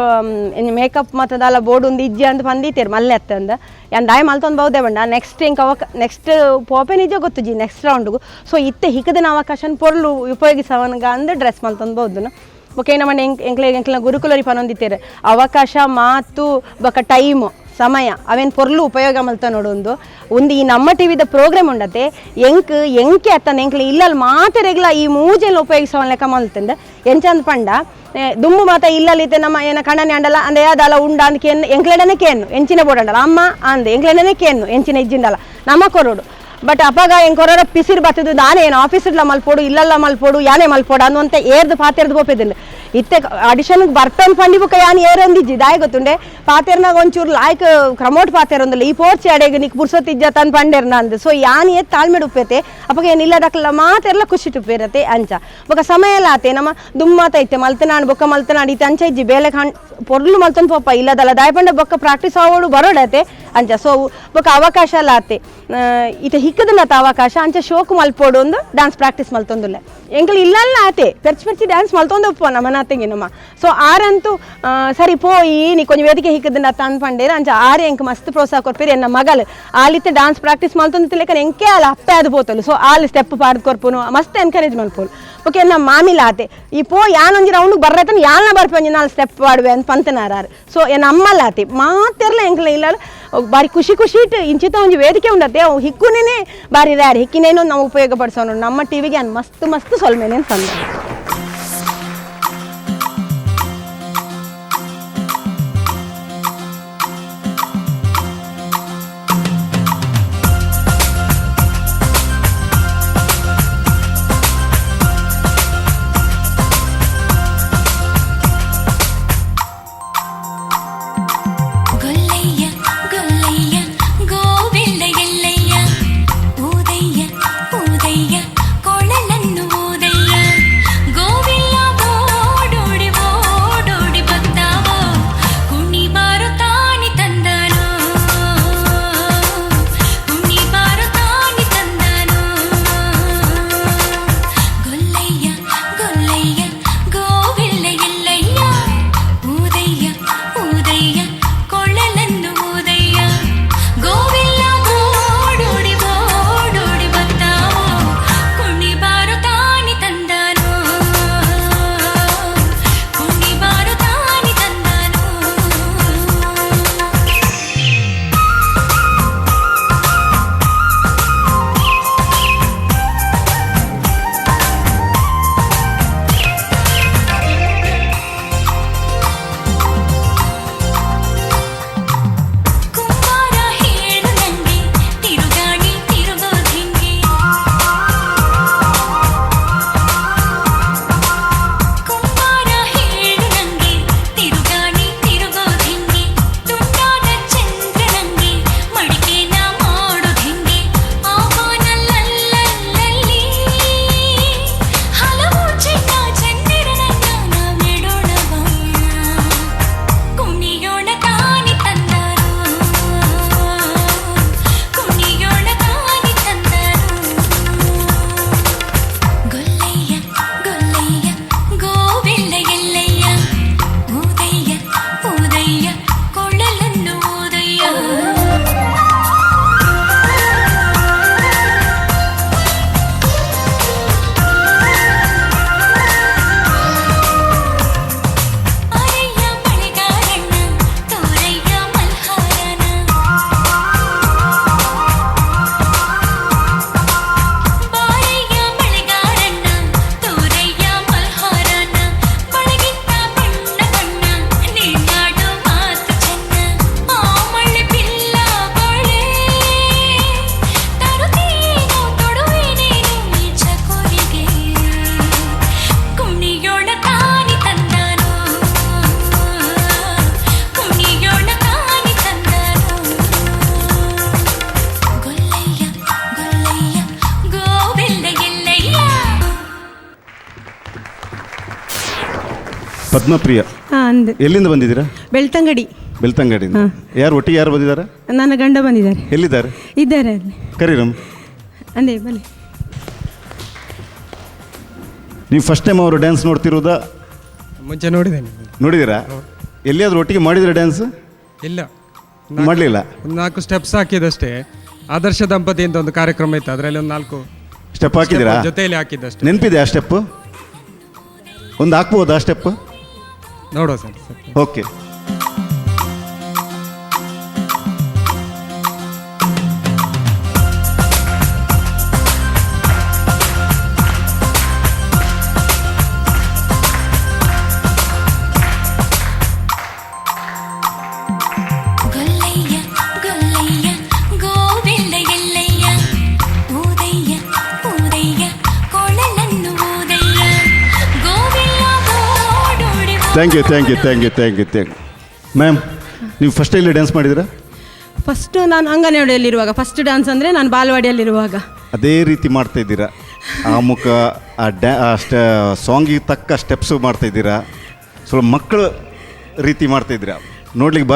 ಮೇಕಪ್ ಮತ್ತದಲ್ಲ ಬೋರ್ಡ್ ಒಂದು ಇಜ್ಜಿ ಅಂತ ಬಂದಿತ್ತೇರು ಮಲ್ಲೆ ಅತ್ತಂದು ಯಾನ್ ದಾಯ ಮಲ್ತೊಂದು ಬಹುದೇ ಬಂಡ ನೆಕ್ಸ್ಟ್ ಇಂಕ ನೆಕ್ಸ್ಟ್ ಪೋಪೆ ನಿಜ ಗೊತ್ತು ಜಿ ನೆಕ್ಸ್ಟ್ ರೌಂಡ್ಗು ಸೊ ಇತ್ತೆ ಹಿಕ್ಕದಿನ ಅವಕಾಶ ಪೊರ್ಲು ಉಪಯೋಗಿಸವನ್ಗ ಅಂದು ಡ್ರೆಸ್ ಮಲ್ತೊಂದು ಬಹುದನು ಬೊಕ್ಕ ಏನಮ್ಮ ಎಂಕ್ಲೆ ಗುರುಕುಲರಿ ಪನೊಂದಿತ್ತೇರು ಅವಕಾಶ ಮಾತು ಬೊಕ್ಕ ಟೈಮು ಸಮಯ ಅವೇನು ಪೊರ್ಲು ಉಪಯೋಗ ಮಲ್ತ ನೋಡೊಂದು ಒಂದು ಈ ನಮ್ಮ ಟಿವಿದ ಪ್ರೋಗ್ರಾಮ್ ಉಂಡತೆ ಎಂಕೆ ಅತ್ತಂದು ಎಂಕ್ಲೆ ಇಲ್ಲಲ್ಲಿ ಮಾತೆರೆಗ್ಲ ಈ ಮೂಜೆಲ್ಲ ಉಪಯೋಗಿಸವನ್ ಲೆಕ್ಕ ಮಲ್ತಂದು ಎಂಚಂದ ಪಂಡ ದುಮ್ಮು ಮಾತ ಇಲ್ಲಲ್ಲಿತ್ತೆ ನಮ್ಮ ಏನ ಕಣ್ಣನೆ ಅಂಡಲ್ಲ ಅಂದೆ ಯಾದಲ್ಲ ಉಂಡ ಅಂದ್ ಕೇನು ಎಂಕ್ಲೆಡನೆ ಕೇನು ಎಂಚಿನ ಬೋಡಂಡಲ್ಲ ಅಮ್ಮ ಅಂದೆ ಎಂಕ್ಲೆಡನೆ ಕೇನು ಎಂಚಿನ ಇಜ್ಜಿಂಡಲ್ಲ ನಮ್ಮ ಕೊರೋಡು ಬಟ್ ಅಪ್ಪಾಗ ಎಂಕೊರ ಪಿಸಿರು ಬರ್ತದ್ದು ನಾನೇ ಏನು ಆಫೀಸ್ಲ ಮಲ್ಪೋಡು ಇಲ್ಲಲ್ಲ ಮಲ್ಪೋಡು ಯಾನೇ ಮಲ್ಪೋಡು ಅನ್ನುವಂತ ಏರ್ದು ಪಾತೆರ್ದು ಬೋಪಿದ್ದಿಲ್ಲ ಇತ್ತೆ ಆಡಿಷನ್ಗೆ ಬರ್ತನ್ ಪಂಡಿ ಬುಕ್ಕ ಯಾನ್ ಏರಂದಿಜ್ಜಿ ದಾಯ ಗೊತ್ತುಂಡೆ ಪಾತೆರ್ನಾಗ ಒಂಚೂರು ಲಾಯ್ಕ್ ಕ್ರಮೋಟ್ ಪಾತೆರ್ ಒಂದಿಲ್ಲ ಈ ಪೋರ್ಚಿ ಅಡೆಗೆ ನಿಕ್ ಬುರ್ಸೊತ್ತಿಜ್ಜ ತನ್ ಪಂಡೆರ್ನ ಅಂದ್ ಸೊ ಯಾನ್ ಏತ್ ತಾಳ್ಮೆ ಉಪ್ಪೇತೆ ಅಪ್ಪಾಗ ಏನು ಇಲ್ಲದಕ್ಲ ಮಾತೆರ್ಲ ಖುಷಿ ಟುಪ್ಪೇರತೆ ಅಂಚ ಬೊಕ್ಕ ಸಮಯ ಎಲ್ಲ ಆತೆ ನಮ್ಮ ದುಮ್ಮಾತ ಐತೆ ಮಲ್ತನಾಡು ಬೊಕ್ಕ ಮಲ್ತನಾಡು ಇತ್ತೆ ಅಂಚ ಇಜ್ಜಿ ಬೇಲೆ ಪೊರ್ಲು ಮಲ್ತೊಂದು ಪಪ್ಪ ಇಲ್ಲದಲ್ಲ ದಾಯ ಪಂಡೆ ಬೊಕ್ಕ ಪ್ರಾಕ್ಟೀಸ್ ಆಗೋಡು ಬರೋಡತೆ ಅಂಚ ಸೊ ಬೊಕ್ಕ ಅವಕಾಶ ಎಲ್ಲ ಆತೆ ಇತ್ತೆ ಹಿಕ್ಕದಲ್ಲತ್ತ ಅವಕಾಶ ಅಂಚೆ ಶೋಕು ಮಲ್ಪೋಡು ಒಂದು ಡ್ಯಾನ್ಸ್ ಪ್ರಾಕ್ಟೀಸ್ ಮಲ್ತೊಂದುಲ್ಲ ಎಂಕ್ಲು ಇಲ್ಲಲ್ಲ ಆತೆ ಪೆರ್ಚಿ ಡ್ಯಾನ್ಸ್ ಮಲ್ತೊಂದಪ್ಪ ನಮ್ಮನಾತೆಗೆ ನಮ್ಮ ಸೊ ಆರಂತೂ ಸರಿ ಪೋಯಿ ನೀ ಕೊಂಚ ವೇದಿಕೆ ಹಿಕ್ಕದಿಂದ ತಂದು ಪಂಡೇರ ಅಂಚ ಆರೆ ಎಂಕ್ ಮಸ್ತ್ ಪ್ರೋತ್ಸಾಹ ಕೊಡ್ಪೇರಿ ಎನ್ನ ಮಗಳು ಆಲಿತ್ತೆ ಡ್ಯಾನ್ಸ್ ಪ್ರಾಕ್ಟೀಸ್ ಮಲ್ತೊಂದು ಲೆಕ್ಕ ಎಂಕೆ ಅಲ್ಲ ಅಪ್ಪೆ ಅದು ಬೋತಲು ಸೊ ಆಲಿ ಸ್ಟೆಪ್ ಪಾಡ್ದು ಕೊರ್ಪುನು ಮಸ್ತ್ ಎನ್ಕರೇಜ್ ಮಲ್ಪೋನು ಓಕೆ ನಮ್ಮ ಮಾಮಿಲ ಆತೆ ಈ ಪೋ ಯಾನೊಂಜಿ ರೌಂಡ್ ಬರ್ರೈತನ ಯಾಲ್ನ ಬರ್ಪಂಜಿ 4 ಸ್ಟೆಪ್ ಪಾಡುವೆ ಅಂತ ಪಂತನಾರು ಸೊ ಎನ್ನ ಅಮ್ಮಲ್ಲ ಆತೆ ಮಾತೆರ್ಲ ಎಂಕ್ಲ ಇಲ್ಲ ಬಾರಿ ಖುಷಿ ಇಟ್ಟು ಇಂಚಿತ ಒಂಜಿ ವೇದಿಕೆ ಉಂಡತೆ ಅವು ಹಿಕ್ಕುನೇನೆ ಬಾರಿ ರ್ಯಾರ್ ಹಿಕ್ಕಿನೇನೋ ನಾವು ಉಪಯೋಗ ಪಡಿಸೋನು ನಮ್ಮ ಟಿವಿಗೆ ಅನ್ ಮಸ್ತ್ ಸೊಲ್ಮೇನೆ ತಂದ ಪದ್ಮಪ್ರಿಯ. ಅಂದೆ. ಎಲ್ಲಿಂದ ಬಂದಿದ್ದೀರಾ? ಬೆಳ್ತಂಗಡಿ. ಬೆಳ್ತಂಗಡಿಯಿಂದ. ಯಾರು ಒಟ್ಟಿಗೆ ಯಾರು ಬಂದಿದ್ದಾರೆ? ನನ್ನ ಗಂಡ ಬಂದಿದ್ದಾರೆ. ಎಲ್ಲಿದ್ದಾರೆ? ಇದ್ದಾರೆ ಅಲ್ಲಿ. ಕರೀರಮ್ಮ. ಅಂದೇ ಬನ್ನಿ. ನೀವು ಫಸ್ಟ್ ಟೈಮ್ ಅವರು ಡ್ಯಾನ್ಸ್ ನೋಡ್ತಿರೋದಾ? ಮುಂಚೆ ನೋಡಿದ್ದೇನೆ. ನೋಡಿದ್ದೀರಾ? ಎಲ್ಲಿಯಾದರೂ ಒಟ್ಟಿಗೆ ಮಾಡಿದ್ರೆ ಡ್ಯಾನ್ಸ್? ಇಲ್ಲ, ಮಾಡಲಿಲ್ಲ. 4 ಸ್ಟೆಪ್ಸ್ ಹಾಕಿದಷ್ಟೇ. ಆದರ್ಶ ದಂಪತಿ ಅಂತ ಒಂದು ಕಾರ್ಯಕ್ರಮ ಇತ್ತು, ಅದರಲ್ಲಿ ಒಂದು 4 ಸ್ಟೆಪ್ ಹಾಕಿದ್ದೀರಾ? ಜೊತೆಯಲ್ಲಿ ಹಾಕಿದ್ದಷ್ಟೇ. ನೆನಪಿದೆ ಆ ಸ್ಟೆಪ್? ಒಂದು ಹಾಕ್ಬೋದಾ ಆ ಸ್ಟೆಪ್? ನೋಡುವ sir. Okay. Thank you. Ma'am, ನೀವು ಫಸ್ಟ್ ಇಲ್ಲಿ ಡ್ಯಾನ್ಸ್ ಮಾಡಿದ್ದೀರಾ? ಫಸ್ಟು ನಾನು ಅಂಗನವಾಡಿಯಲ್ಲಿರುವಾಗ, ಫಸ್ಟ್ ಡ್ಯಾನ್ಸ್ ಅಂದರೆ ನಾನು ಬಾಲವಾಡಿಯಲ್ಲಿರುವಾಗ. ಅದೇ ರೀತಿ ಮಾಡ್ತಾ ಇದ್ದೀರಾ? ಆ ಮುಖ, ಆ ಸಾಂಗಿಗೆ ತಕ್ಕ ಸ್ಟೆಪ್ಸು ಮಾಡ್ತಾ ಇದ್ದೀರಾ? ಸ್ವಲ್ಪ ಮಕ್ಕಳ ರೀತಿ ಮಾಡ್ತಾ ಇದ್ದೀರಾ? ನೋಡ್ಲಿಕ್ಕೆ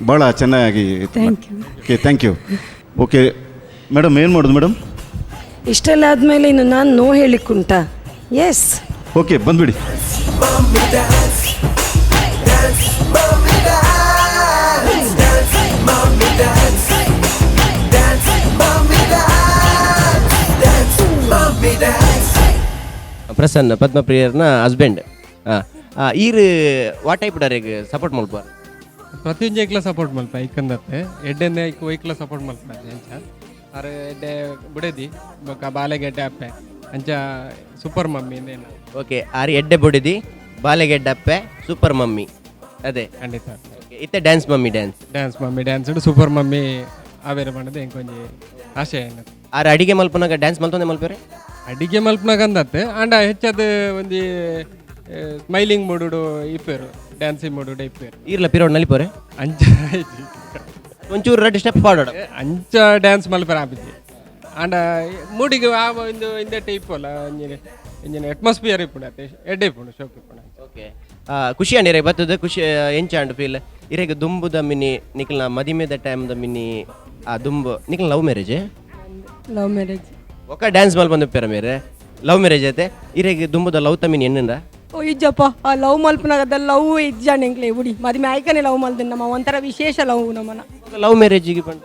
ಭಾಳ ಚೆನ್ನಾಗಿ. Okay, thank you. Okay madam, ಏನು ಮಾಡೋದು ಮೇಡಮ್? ಇಷ್ಟೆಲ್ಲ ಆದಮೇಲೆ ಇನ್ನು ನಾನು ನೋ ಹೇಳಿಕ್ಕುಂಟಾ? ಎಸ್. ಓಕೆ, ಬಂದ್ಬಿಡಿ. ಪ್ರಸನ್ನ ಪದ್ಮಪ್ರಿಯರ್ನ ಹಸ್ಬೆಂಡ್. ಈರು ವಾಟ್ ಟೈಪ್ ಡಾರಿಗೆ ಸಪೋರ್ಟ್ ಮಲ್ಪ? ಪ್ರತಿಯೊಂದು ಐಕ್ಲ ಸಪೋರ್ಟ್ ಮಲ್ಪ ಐಕಂದತ್ತೆ ಎಡ್ಡೆಂದ ಐಕ್ಲ ಸಪೋರ್ಟ್ ಮಲ್ಪ ಅಂಚ ಅರೆ ಎಡ್ಡೆ ಬುಡದಿ ಬೊಕ್ಕ ಬಾಲೆಗೆಡ್ಡೆ ಅಪ್ಪೆ ಅಂಚ ಸೂಪರ್ ಮಮ್ಮಿ ಇಂದೇನ. ಓಕೆ, ಆರು ಎಡ್ಡೆ ಬುಡದಿ ಬಾಲೆಗೆಡ್ಡೆ ಅಪ್ಪೆ ಸೂಪರ್ ಮಮ್ಮಿ. ಅದೇ ಖಂಡಿತ. ಇತ್ತೆ dance mommy dance super mommy ಆವೇರೆ ಮಾಡೋದು ಎಂಕೊಂಜಿ ಆಶೆ ಏನು. ಆರು ಅಡಿಗೆ ಮಲ್ಪನಾಗ ಡ್ಯಾನ್ಸ್ ಮಲ್ತೊಂದೆ ಮಲ್ಪೇರೆ? ಅಡಿಗೆ ಮಲ್ಪನಾಗ ಅಂದತ್ತೆ ಅಂಡ ಹೆಚ್ಚದ ಒಂದು ಸ್ಮೈಲಿಂಗ್ ಮೂಡುಡು ಇಪ್ಪೇರು, ಡ್ಯಾನ್ಸಿಂಗ್ ಮೂಡುಡು ಇಪ್ಪೇರು. ಇರ್ಲ ಪಿರೋಡ್ ನಲಿಪೋರೆ ಅಂಚ ಒಂಚೂರು ರೆಡ್ ಸ್ಟೆಪ್ ಪಾಡೋಡು ಅಂಚ ಡ್ಯಾನ್ಸ್ ಮಲ್ಪೇರೆ ಆಪಿದ್ದೆ ಅಂಡ ಮೂಡಿಗೆ ಆ ಒಂದು ಇಂದೆ ಟೈಪ್ ಅಲ್ಲ ಇಂಜಿನ ಅಟ್ಮಾಸ್ಫಿಯರ್ ಇಪ್ಪುಣತೆ ಎಡ್ಡೆ ಇಪ್ಪುಣು ಶೋಕ್ ಇಪ್ಪುಣ. ಓಕೆ, ಖುಷಿ ಅಂಡಿರೆ ಬರ್ತದೆ. ಖುಷಿ ಎಂಚ ಅಂಡು ಫೀಲ್ ಇರೆಗೆ ದುಂಬುದ ಮಿನಿ ನಿಖಲ್ನ ಮದಿಮೆದ ಟೈಮ್ದ ಮಿನಿ ಆ ದುಂಬು Nikhil love marriage? Love marriage. ಒಕ್ಕ ಡ್ಯಾನ್ಸ್ ಮಲ್ ಬಂದುಪ್ಪೇರ ಮೇರೆ ಲವ್ ಮ್ಯಾರೇಜ್ ಐತೆ. ಇರೆಗೆ ದುಂಬುದ ಲವ್ ತಮಿನಿ ಎನ್ನಂದ? ಓ ಇಜ್ಜಪ್ಪ, ಆ ಲವ್ ಮಲ್ಪನಾಗದ ಲವ್ ಇಜ್ಜಾನೆಂಗ್ಲೆ ಉಡಿ ಮದುವೆ ಆಯ್ಕನೆ ಲವ್ ಮಲ್ತೀನಿ ನಮ್ಮ ಒಂಥರ ವಿಶೇಷ ಲವ್ ನಮ್ಮನ. ಲವ್ ಮ್ಯಾರೇಜಿಗೆ ಬಂದು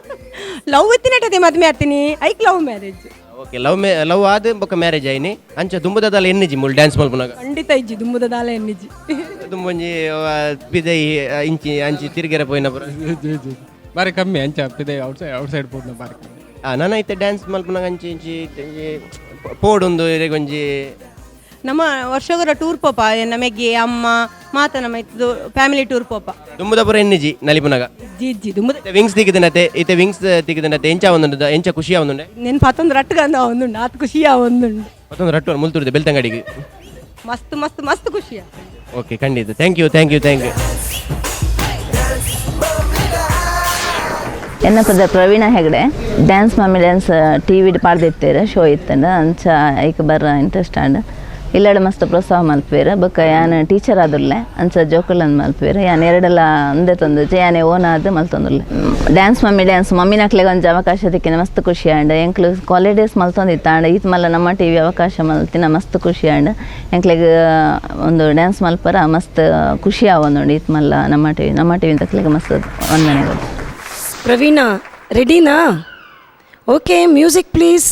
ಲವ್ ಇತ್ತಿನಟದೆ ಮದುವೆ ಆಗ್ತೀನಿ hike love marriage. Okay, love ಆದ ಬೊಕ್ಕ ಮ್ಯಾರೇಜ್ ಆಯ್ನಿ ಅಂಚ ದುಂಬುದಲ್ಲ ಎನ್ನಿಜಿ ಮುಲ್ ಡ್ಯಾನ್ಸ್ ಮಲ್ಪನಾಗ? ಖಂಡಿತ ಇಜ್ಜಿ ದುಂಬುದ ದಾಲ ಎನ್ನಿಜಿ ದುಂಬೊಂಜಿ ಪಿದೈ ಇಂಚಿ ಅಂಚಿ ತಿರ್ಗೆರೆ ಪೋಯಿನ ಬಾರಿ ಕಮ್ಮಿ ಅಂಚ ಪಿದೈ ಔಟ್ಸೈಡ್ ಪೋಡ್ನ ಬಾರಿ ಕಮ್ಮಿ. ನಾನು ಐತೆ ಡ್ಯಾನ್ಸ್ ಮಲ್ಪನಾಗ ಅಂಚಿ ಇಂಚಿ ಪೋಡೊಂದು ಇರೆಗೊಂಜಿ ನಮ್ಮ ವರ್ಷಗಳ ಟೂರ್ ಪೋಪ ನಮಗೆ ಅಮ್ಮ ಮಾತ ನಮ್ಮ ಇದು ಫ್ಯಾಮಿಲಿ ಟೂರ್ ಪೋಪ ದುಂಬುದ ಪುರ ಎನ್ನಿಜಿ ನಲಿಪುನಾಗ ಜಿಜ್ಜಿ ದುಂಬುದ ವಿಂಗ್ಸ್ ತಿಗಿದನತೆ ಇತ್ತೆ ವಿಂಗ್ಸ್ ತಿಗಿದನತೆ ಎಂಚ ಒಂದುಂಡು ಎಂಚ ಖುಷಿಯ ಒಂದುಂಡೆ ನೆನ್ ಪತ್ತೊಂದು ರಟ್ಗಂದ ಒಂದುಂಡು ಆತ್ ಖುಷಿಯ ಒಂದುಂಡು ಮತ್ತೊಂದು ರಟ್ಟು ಮುಲ್ತುರ್ದೆ ಬೆಳ್ತಂಗಡಿಗೆ ಮಸ್ತ್ ಮಸ್ತ್ ಮಸ್ತ್ ಖುಷಿಯ. ಓಕೆ, ಖಂಡಿತ. Thank you. ಎನ್ನ ಕುದ Praveena Hegde dance mommy dance TV ಪಾಡ್ದಿತ್ತೇರೆ ಶೋ ಇತ್ತಂಡ ಅಂಚ ಐಕ್ ಬರ್ರ ಇಂಟ್ರೆಸ್ಟ್ ಆಂಡ್ ಇಲ್ಲಡೆ ಮಸ್ತ್ ಪ್ರೋತ್ಸಾಹ ಮಲ್ಪೇರು ಬೊಕ್ಕ ಯಾನ್ ಟೀಚರ್ ಆದುಲ್ಲೆ ಅಂಚ ಜೋಕುಲನ್ ಮಲ್ಪೇರು ಯಾನ್ ಎರಡೆಲ್ಲ ಒಂದೇ ತೊಂದುಜೆ ಯಾನೆ ಓನ್ ಆದ್ ಮಲ್ತೊಂದುಲ್ಲೆ ಡ್ಯಾನ್ಸ್ ಮಮ್ಮಿ ನಕ್ಲೆಗೆ ಒಂಜಿ ಅವಕಾಶ ತಿಕ್ಕಿನ ಮಸ್ತ್ ಖುಷಿ ಆಂಡ್ ಎಂಕ್ಲು ಕಾಲೇಜ್ ಡೇಸ್ ಮಲ್ತೊಂದಿತ್ತ ಆಂಡ್ ಈತ್ ಮಲ್ಲ ನಮ್ಮ TV ಅವಕಾಶ ಮಲ್ತಿನ ಮಸ್ತ್ ಖುಷಿ ಆಂಡ್ ಎಂಕ್ಲೆಗ್ ಒಂದು ಡ್ಯಾನ್ಸ್ ಮಲ್ಪರ ಮಸ್ತ್ ಖುಷಿ ಆವೊಂದುಂಡು ಈತ್ ಮಲ್ಲ ನಮ್ಮ TV ತಕ್ಲೆಗೆ ಮಸ್ತ್ ವಂದನೆಗಳು. ಪ್ರವೀಣ ರೆಡಿನಾ? Okay, music please.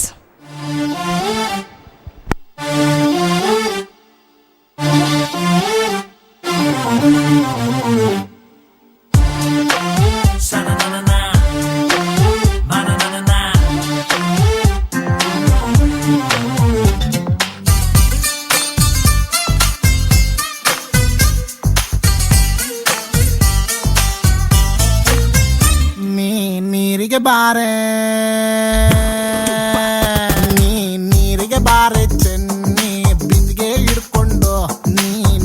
ನೀರಿಗೆ ಬಾರೆ ನೀರಿಗೆ ಬಾರೆ ಚೆನ್ನಿ ಬಿಂದಿಗೆ ಹಿಡ್ಕೊಂಡು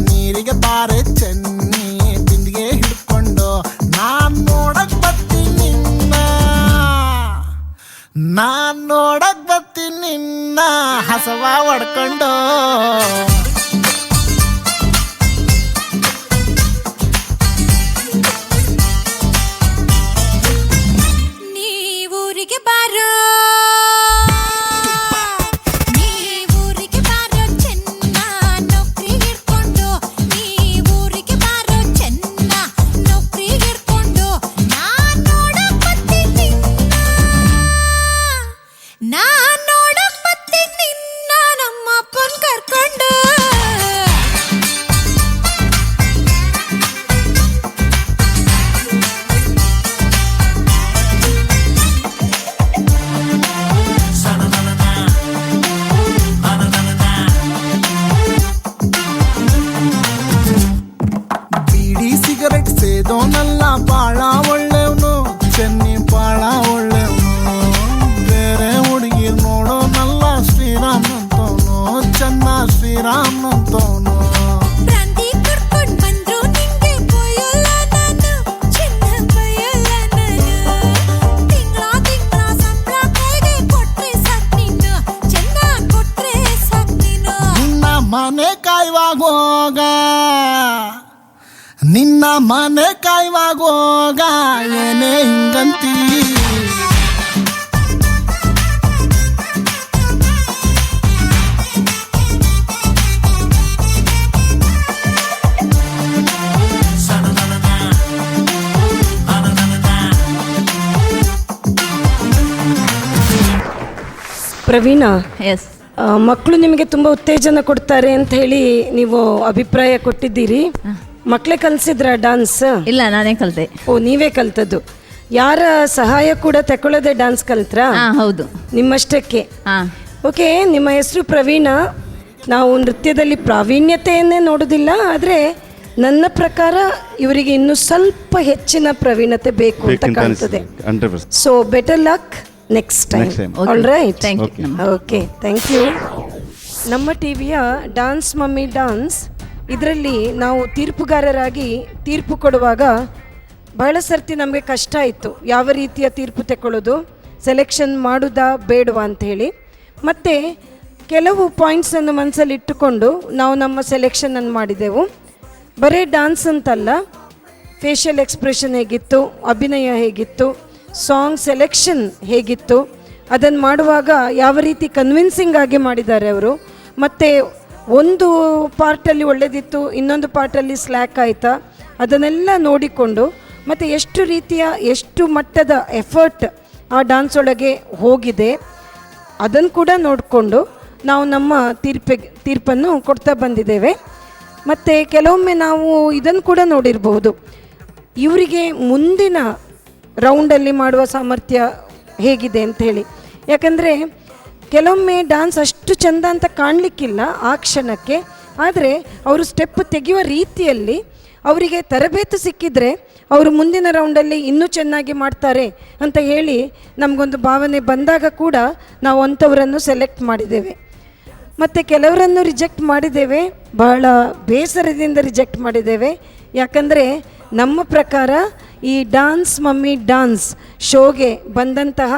ನೀರಿಗೆ ಬಾರೆ ಚೆನ್ನಿ ಬಿಂದಿಗೆ ಹಿಡ್ಕೊಂಡು ನಾನ್ ನೋಡಕ್ ಬರ್ತೀನಿ ನಿನ್ನ ಹಸವ ಹೊಡ್ಕೊಂಡು ಶ್ರೀರಾಮ್ ಅಂತೋನು ಪ್ರಾಂತಿ ಕರ್ಕೊಂಡ್ ಬಂದ್ರು ನಿಂಗೆ ಬಯಲ್ಲ ನಾನು ಚಿನ್ನ ಬಯಲ್ಲ ನಾನು ತಿಂಗಳ ಸಂಬಳ ಕೈಗೆ ಕೊಟ್ರೆ ಸಾಕ್ ನೀನು ಚೆನ್ನ ಕೊಟ್ರೆ ಸಾಕ್ ನೀನು ನಿನ್ನ ಮನೆ ಕಾಯುವಾಗೋಗ ನಿನ್ನ ಮನೆ ಕಾಯುವಾಗೋಗ ಏನೇ ಹಿಂಗಂತೀ ಪ್ರವೀಣ, ಎಸ್, ಮಕ್ಕಳು ನಿಮಗೆ ತುಂಬ ಉತ್ತೇಜನ ಕೊಡ್ತಾರೆ ಅಂತ ಹೇಳಿ ನೀವು ಅಭಿಪ್ರಾಯ ಕೊಟ್ಟಿದ್ದೀರಿ. ಮಕ್ಕಳೇ ಕಲಿಸಿದ್ರ ಡಾನ್ಸ್? ಇಲ್ಲ, ನಾನೇ ಕಲಿತೆ. ಓ, ನೀವೇ ಕಲ್ತದ್ದು. ಯಾರ ಸಹಾಯ ಕೂಡ ತಗೊಳ್ಳದೆ ಡಾನ್ಸ್ ಕಲ್ತ್ರಾ? ಹೌದು, ನಿಮ್ಮಷ್ಟಕ್ಕೆ. ಓಕೆ, ನಿಮ್ಮ ಹೆಸರು ಪ್ರವೀಣ. ನಾವು ನೃತ್ಯದಲ್ಲಿ ಪ್ರಾವೀಣ್ಯತೆಯನ್ನೇ ನೋಡೋದಿಲ್ಲ, ಆದರೆ ನನ್ನ ಪ್ರಕಾರ ಇವರಿಗೆ ಇನ್ನೂ ಸ್ವಲ್ಪ ಹೆಚ್ಚಿನ ಪ್ರವೀಣತೆ ಬೇಕು ಅಂತ ಕಾಣ್ತದೆ. So better luck next time. All right, okay, thank you. ನಮ್ಮ ಟಿವಿಯ ಡಾನ್ಸ್ ಮಮ್ಮಿ ಡಾನ್ಸ್ ಇದರಲ್ಲಿ ನಾವು ತೀರ್ಪುಗಾರರಾಗಿ ತೀರ್ಪು ಕೊಡುವಾಗ ಬಹಳ ಸರ್ತಿ ನಮಗೆ ಕಷ್ಟ ಇತ್ತು, ಯಾವ ರೀತಿಯ ತೀರ್ಪು ತಗೊಳ್ಳೋದು, ಸೆಲೆಕ್ಷನ್ ಮಾಡೋದಾ ಬೇಡವಾ ಅಂಥೇಳಿ. ಮತ್ತು ಕೆಲವು ಪಾಯಿಂಟ್ಸನ್ನು ಮನಸ್ಸಲ್ಲಿ ಇಟ್ಟುಕೊಂಡು ನಾವು ನಮ್ಮ ಸೆಲೆಕ್ಷನನ್ನು ಮಾಡಿದೆವು. ಬರೀ ಡಾನ್ಸ್ ಅಂತಲ್ಲ, ಫೇಶಿಯಲ್ ಎಕ್ಸ್ಪ್ರೆಷನ್ ಹೇಗಿತ್ತು, ಅಭಿನಯ ಹೇಗಿತ್ತು, ಸಾಂಗ್ ಸೆಲೆಕ್ಷನ್ ಹೇಗಿತ್ತು, ಅದನ್ನು ಮಾಡುವಾಗ ಯಾವ ರೀತಿ ಕನ್ವಿನ್ಸಿಂಗ್ ಆಗಿ ಮಾಡಿದ್ದಾರೆ ಅವರು. ಮತ್ತು ಒಂದು ಪಾರ್ಟಲ್ಲಿ ಒಳ್ಳೆದಿತ್ತು, ಇನ್ನೊಂದು ಪಾರ್ಟಲ್ಲಿ ಸ್ಲ್ಯಾಕ್ ಆಯಿತಾ, ಅದನ್ನೆಲ್ಲ ನೋಡಿಕೊಂಡು ಮತ್ತು ಎಷ್ಟು ರೀತಿಯ ಎಷ್ಟು ಮಟ್ಟದ ಎಫರ್ಟ್ ಆ ಡ್ಯಾನ್ಸ್ ಒಳಗೆ ಹೋಗಿದೆ ಅದನ್ನು ಕೂಡ ನೋಡಿಕೊಂಡು ನಾವು ನಮ್ಮ ತೀರ್ಪನ್ನು ಕೊಡ್ತಾ ಬಂದಿದ್ದೇವೆ. ಮತ್ತು ಕೆಲವೊಮ್ಮೆ ನಾವು ಇದನ್ನು ಕೂಡ ನೋಡಿರಬಹುದು, ಇವರಿಗೆ ಮುಂದಿನ ರೌಂಡಲ್ಲಿ ಮಾಡುವ ಸಾಮರ್ಥ್ಯ ಹೇಗಿದೆ ಅಂಥೇಳಿ. ಯಾಕಂದರೆ ಕೆಲವೊಮ್ಮೆ ಡ್ಯಾನ್ಸ್ ಅಷ್ಟು ಚೆಂದ ಅಂತ ಕಾಣಲಿಕ್ಕಿಲ್ಲ ಆ ಕ್ಷಣಕ್ಕೆ, ಆದರೆ ಅವರು ಸ್ಟೆಪ್ ತೆಗೆಯುವ ರೀತಿಯಲ್ಲಿ ಅವರಿಗೆ ತರಬೇತಿ ಸಿಕ್ಕಿದರೆ ಅವರು ಮುಂದಿನ ರೌಂಡಲ್ಲಿ ಇನ್ನೂ ಚೆನ್ನಾಗಿ ಮಾಡ್ತಾರೆ ಅಂತ ಹೇಳಿ ನಮಗೊಂದು ಭಾವನೆ ಬಂದಾಗ ಕೂಡ ನಾವು ಅಂಥವರನ್ನು ಸೆಲೆಕ್ಟ್ ಮಾಡಿದ್ದೇವೆ. ಮತ್ತು ಕೆಲವರನ್ನು ರಿಜೆಕ್ಟ್ ಮಾಡಿದ್ದೇವೆ, ಬಹಳ ಬೇಸರದಿಂದ ರಿಜೆಕ್ಟ್ ಮಾಡಿದ್ದೇವೆ. ಯಾಕಂದರೆ ನಮ್ಮ ಪ್ರಕಾರ ಈ ಡಾನ್ಸ್ ಮಮ್ಮಿ ಡಾನ್ಸ್ ಶೋಗೆ ಬಂದಂತಹ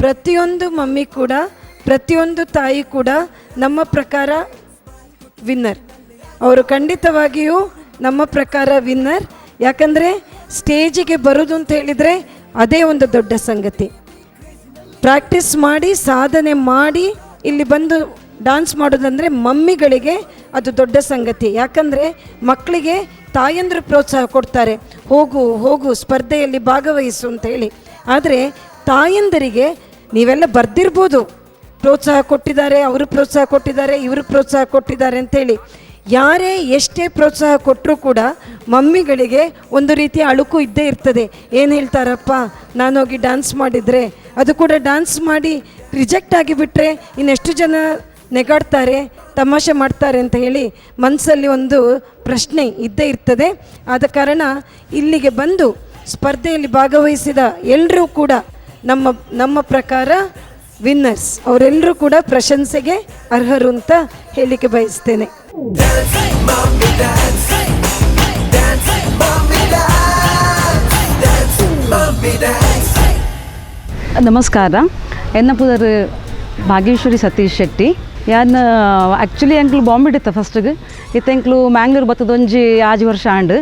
ಪ್ರತಿಯೊಂದು ಮಮ್ಮಿ ಕೂಡ, ಪ್ರತಿಯೊಂದು ತಾಯಿ ಕೂಡ ನಮ್ಮ ಪ್ರಕಾರ ವಿನ್ನರ್. ಅವರು ಖಂಡಿತವಾಗಿಯೂ ನಮ್ಮ ಪ್ರಕಾರ ವಿನ್ನರ್. ಯಾಕಂದರೆ ಸ್ಟೇಜಿಗೆ ಬರೋದು ಅಂತ ಹೇಳಿದರೆ ಅದೇ ಒಂದು ದೊಡ್ಡ ಸಂಗತಿ. ಪ್ರಾಕ್ಟೀಸ್ ಮಾಡಿ ಸಾಧನೆ ಮಾಡಿ ಇಲ್ಲಿ ಬಂದು ಡ್ಯಾನ್ಸ್ ಮಾಡೋದಂದರೆ ಮಮ್ಮಿಗಳಿಗೆ ಅದು ದೊಡ್ಡ ಸಂಗತಿ. ಯಾಕಂದರೆ ಮಕ್ಕಳಿಗೆ ತಾಯಂದರು ಪ್ರೋತ್ಸಾಹ ಕೊಡ್ತಾರೆ, ಹೋಗು ಹೋಗು ಸ್ಪರ್ಧೆಯಲ್ಲಿ ಭಾಗವಹಿಸು ಅಂತ ಹೇಳಿ. ಆದರೆ ತಾಯಂದರಿಗೆ ನೀವೆಲ್ಲ ಬರ್ದಿರ್ಬೋದು, ಪ್ರೋತ್ಸಾಹ ಕೊಟ್ಟಿದ್ದಾರೆ, ಅವರು ಪ್ರೋತ್ಸಾಹ ಕೊಟ್ಟಿದ್ದಾರೆ, ಇವರು ಪ್ರೋತ್ಸಾಹ ಕೊಟ್ಟಿದ್ದಾರೆ ಅಂಥೇಳಿ. ಯಾರೇ ಎಷ್ಟೇ ಪ್ರೋತ್ಸಾಹ ಕೊಟ್ಟರೂ ಕೂಡ ಮಮ್ಮಿಗಳಿಗೆ ಒಂದು ರೀತಿಯ ಅಳುಕು ಇದ್ದೇ ಇರ್ತದೆ. ಏನು ಹೇಳ್ತಾರಪ್ಪ, ನಾನೋಗಿ ಡ್ಯಾನ್ಸ್ ಮಾಡಿದರೆ, ಅದು ಕೂಡ ಡ್ಯಾನ್ಸ್ ಮಾಡಿ ರಿಜೆಕ್ಟ್ ಆಗಿಬಿಟ್ರೆ ಇನ್ನೆಷ್ಟು ಜನ ನೆಗಾಡ್ತಾರೆ, ತಮಾಷೆ ಮಾಡ್ತಾರೆ ಅಂತ ಹೇಳಿ ಮನಸ್ಸಲ್ಲಿ ಒಂದು ಪ್ರಶ್ನೆ ಇದ್ದೇ ಇರ್ತದೆ. ಆದ ಕಾರಣ ಇಲ್ಲಿಗೆ ಬಂದು ಸ್ಪರ್ಧೆಯಲ್ಲಿ ಭಾಗವಹಿಸಿದ ಎಲ್ಲರೂ ಕೂಡ ನಮ್ಮ ಪ್ರಕಾರ ವಿನ್ನರ್ಸ್. ಅವರೆಲ್ಲರೂ ಕೂಡ ಪ್ರಶಂಸೆಗೆ ಅರ್ಹರು ಅಂತ ಹೇಳಲಿಕ್ಕೆ ಬಯಸ್ತೇನೆ. ನಮಸ್ಕಾರ, ಎನ್ನ ಪುದರ್ ಭಾಗ್ಯೇಶ್ವರಿ ಸತೀಶ್ ಶೆಟ್ಟಿ. ಯಾನ್ ಆ್ಯಕ್ಚುಲಿ ಎಂಕ್ಲು ಬಾಂಬೆ ಇತ್ತ ಫಸ್ಟಿಗೆ ಇತ್ತು, ಎಂಕ್ಲು ಮ್ಯಾಂಗ್ಳೂರು ಬತ್ತದ ಒಂಜಿ 5 ವರ್ಷ ಆಂಡ್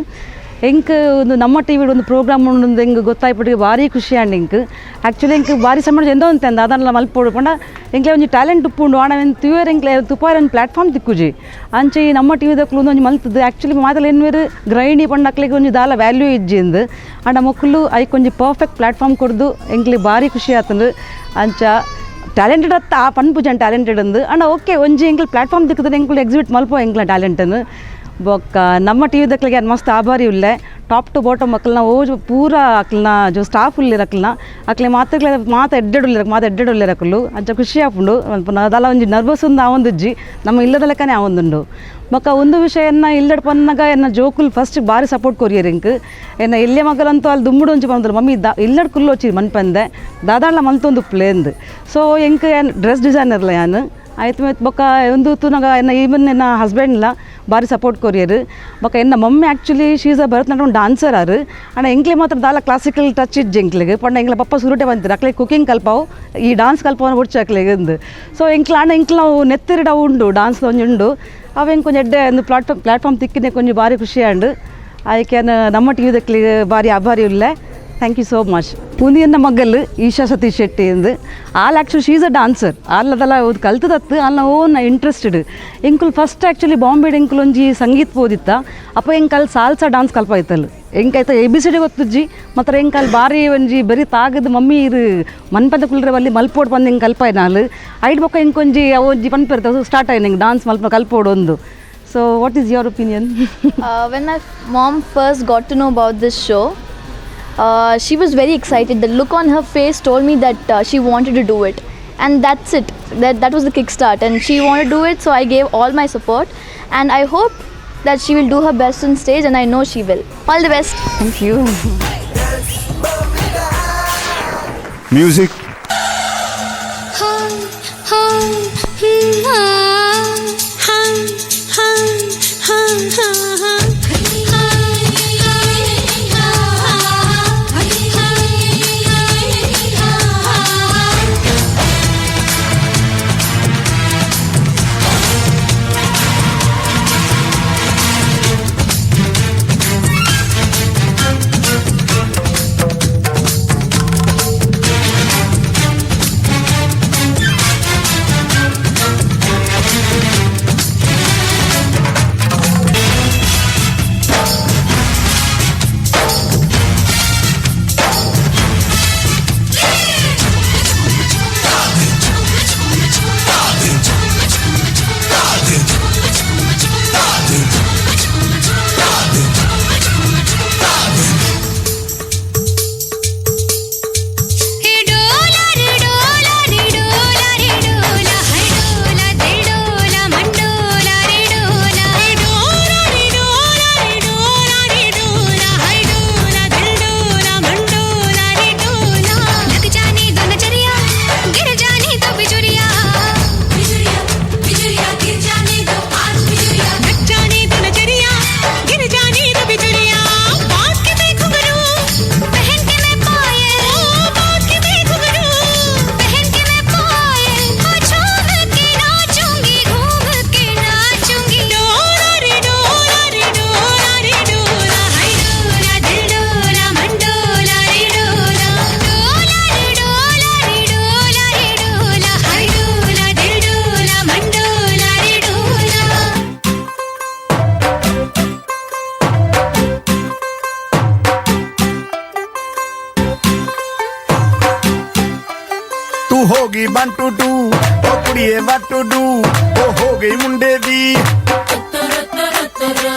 ಎಂಕ್ ಒಂದು ನಮ್ಮ ಟಿವಿಡ್ ಒಂದು ಪ್ರೋಗ್ರಾಮ್ ಉಂಡು ಎಂಗೆ ಗೊತ್ತಾಯ್ಬಿಟ್ಟಿಗೆ ಭಾರಿ ಖುಷಿ ಆಂಡ್ ಎಂಕ್ ಆ್ಯಕ್ಚುಲಿ ಎಂಕ್ ಭಾರಿ ಸಂಬಳ ಎಂದೋ ಅಂತಂದ ಅದನ್ನೆಲ್ಲ ಮಲ್ಪೋಡು ಪಂಡ ಎಂಕ್ಲೆ ಒಂಜಿ ಟ್ಯಾಲೆಂಟ್ ಉಪ್ಪುಂಡು ಆಣ ತುಯರ್ ಎಂಕ್ಲೆ ತುಪಾರ ಒಂದು ಪ್ಲಾಟ್ಫಾರ್ಮ್ ತಿಕ್ಕುಜಿ ಅಂಚೆ ಈ ನಮ್ಮ ಟಿವಿದಕ್ಲು ಒಂದು ಮಲ್ತದ್ದು ಆ್ಯಕ್ಚುಲಿ ಮಾತಲ್ಲ ಎನ್ವೇರು ಗ್ರೈಣಿ ಪಂಡ ಅಕ್ಲಿಗೆ ಒಂಜಿ ದಾಲ ವ್ಯಾಲ್ಯೂ ಇಜ್ಜಿಂದು ಆಂಡ ಮಕ್ಕಳು ಐಕ್ ಒಂಜಿ ಪರ್ಫೆಕ್ಟ್ ಪ್ಲಾಟ್ಫಾರ್ಮ್ ಕೊಡ್ದು ಎಂಕ್ಲೆ ಭಾರಿ ಖುಷಿ ಆತಂದು. ಅಂಚ ಟ್ಯಾಲೆಂಟೆಡ್ ಅತ್ತ ಆ ಪನ್ಪುಜನ್ ಟ್ಯಾಲೆಂಟೆಡ್ ಅಂದು ಅಣ್ಣ ಓಕೆ ಒಂಜಿ ಎಂಕ್ಲು ಪ್ಲಾಟ್ಫಾರ್ಮ್ ತಿಕ್ಕದ ಎಂಕ್ಲು ಎಕ್ಸಿಬಿಟ್ ಮಲ್ಪೋ ಎಂಕ್ಲ ಟ್ಯಾಲೆಂಟನ್ನು ಬೊಕ್ಕ ನಮ್ಮ ಟಿ ವಿದಕ್ಲಿಗೆ ಮಸ್ತ್ ಆಭಾರಿ ಉಲ್ಲೆ. ಟಾಪ್ ಟು ಬಾಟಮ್ ಮಕ್ಕಳನ್ನ ಓಜ್ ಪೂರ ಅಕ್ಲನ್ನ ಜೋ ಸ್ಟಾಫ್ ಉಲ್ಲಿರಕ್ಲನ್ನ ಅಕ್ಲೆ ಮಾತು ಎಡ್ಡೆಡುಲ್ಲಿರಕ್ಕಲು ಅಂಚ ಖುಷಿ ಆಪುಂಡು. ಅದಲ್ಲ ಒಂಜಿ ನರ್ವಸ್ ಒಂದು ಆವೊಂದುಜ್ಜಿ ನಮ್ಮ ಇಲ್ಲದ ಲೆಕ್ಕನೇ ಆವೊಂದುಂಡು. ಬೊಕ್ಕ ಒಂದು ವಿಷಯನ್ನ ಇಲ್ಲಡ್ ಪನ್ನಾಗ ಎನ್ನ ಜೋಕುಲ್ ಫಸ್ಟ್ ಭಾರಿ ಸಪೋರ್ಟ್ ಕೊರಿಯರ್ ಎಂಕ್ ಎನ್ನ ಇಲ್ಲೇ ಮಗಲಂತೂ ಅಲ್ಲಿ ದುಮ್ಮುಡು ಒಂಚಿ ಬಂದ್ರು ಮಮ್ಮಿ ಇಲ್ಲಡ್ ಕುಲ್ಲು వచ్చి ಮನ್ಪಂದೆ ದಾದಾಳ ಮಲ್ತೊಂದು ಪ್ಲೇಂದು. ಸೊ ಎಂಕ್ ಡ್ರೆಸ್ ಡಿಸೈನರ್ಲ ಯಾನು ಆಯ್ತು ಮತ್ತು ಬೊಕ್ಕ ಒಂದು ತುನಗ ಎನ್ನ ಈವನ್ ಎನ್ನ ಹಸ್ಬೆಂಡ್ಲ ಭಾರಿ ಸಪೋರ್ಟ್ ಕೊರಿಯರು ಬೊಕ್ಕ ಎನ್ನ ಮಮ್ಮಿ ಆ್ಯಕ್ಚುಲಿ ಶೀಸ್ ಅ ಭರತನಾಟ್ಯಂ ಡಾನ್ಸರ್ ಆರು ಅಣ್ಣ ಎಂಕ್ಲೆ ಮಾತ್ರ ದಾಲ ಕ್ಲಾಸಿಕಲ್ ಟಚ್ ಇಜ್ಜೆ ಎಂಕ್ಲೆಗೆ ಪಂಡ ಎಂಕ್ಲ ಪಪ್ಪ ಸುರುಟೆ ಬಂತಿರು ಅಕ್ಲೆ ಕುಕಿಂಗ್ ಕಲ್ಪಾವು ಈ ಡಾನ್ಸ್ ಕಲ್ಪವನ್ನು ಬಿಡ್ಚು ಅಕ್ಲೆಗೆ ಒಂದು ಸೊ ಎಂಕ್ಲ ಅಣ್ಣ ಎಂಕ್ಲ ನಾವು ನೆತ್ತಿರಿಡ ಉಂಡು ಡಾನ್ಸ್ ಒಂಜಿ ಉಂಡು ಅವೇನು ಕೊಂಚ ಎಡ್ಡೆ ಒಂದು ಪ್ಲಾಟ್ಫಾರ್ಮ್ ತಿಕ್ಕಿನೇ ಕೊಂಚ ಭಾರಿ ಖುಷಿ ಆಂಡು ಆಯ್ಕೆ ನಮ್ಮ ಟಿ ವಿದಕ್ಲಿ ಭಾರಿ ಆಭಾರಿ ಉಳ್ಳೆ ಥ್ಯಾಂಕ್ ಯು ಸೋ ಮಚ್ ಪುನಿಯನ್ನ ಮಗಲ್ ಈಶಾ ಸತೀಶ್ ಶೆಟ್ಟಿ ಎಂದು ಆಲ್ ಆ್ಯಕ್ಚುಲಿ ಶೀಸ್ ಅ ಡಾನ್ಸರ್ ಆಲ್ಲದೆಲ್ಲ ಓದು ಕಲ್ತದತ್ತು ಆಲ್ನ ಓನ್ ಇಂಟ್ರೆಸ್ಟೆಡ್ ಎಂಕುಲ್ ಫಸ್ಟ್ ಆ್ಯಕ್ಚುಲಿ ಬಾಂಬೆಡ್ ಎಂಕುಲ್ ಒಂಜಿ ಸಂಗೀತ ಓದಿತ್ತ ಅಪ್ಪ ಎಂಕಲ್ ಸಾಲ್ಸಾ ಡಾನ್ಸ್ ಕಲ್ಪಾಯ್ತಲ್ಲ ಎಂಕಾಯ್ತ ABCD ಗೊತ್ತುಜ್ಜಿ ಮಾತ್ರ ಎಂಕಲ್ ಭಾರಿ ಒಂಜಿ ಬರೀ ತಾಗದ ಮಮ್ಮಿ ಇರು ಮನ್ಪದ ಕುಲ್ರೆ ಬಲ್ಲಿ ಮಲ್ಪೋಡು ಬಂದು ಹೆಂಗೆ ಕಲ್ಪಾಯ್ ನಾಲ್ ಐಡ್ ಬೊಕ್ಕ ಎಂಕೊಂಜಿ ಒಂಜಿ ಪನ್ಪಿರ್ತದೆ ಸ್ಟಾರ್ಟ್ ಆಯ್ತು ಹೆಂಗೆ ಡಾನ್ಸ್ ಮಲ್ಪ ಕಲ್ಪೋಡು ಒಂದು so what is your opinion? When my mom first got to know about this show, she was very excited. The look on her face told me that she wanted to do it, and that's it. That was the kickstart, and she wanted to do it, so I gave all my support, and I hope that she will do her best on stage, and I know she will. All the best. Thank you. Music. होगी 1 to 2 O कुड़िए what to do ओ हो गई मुंडे दी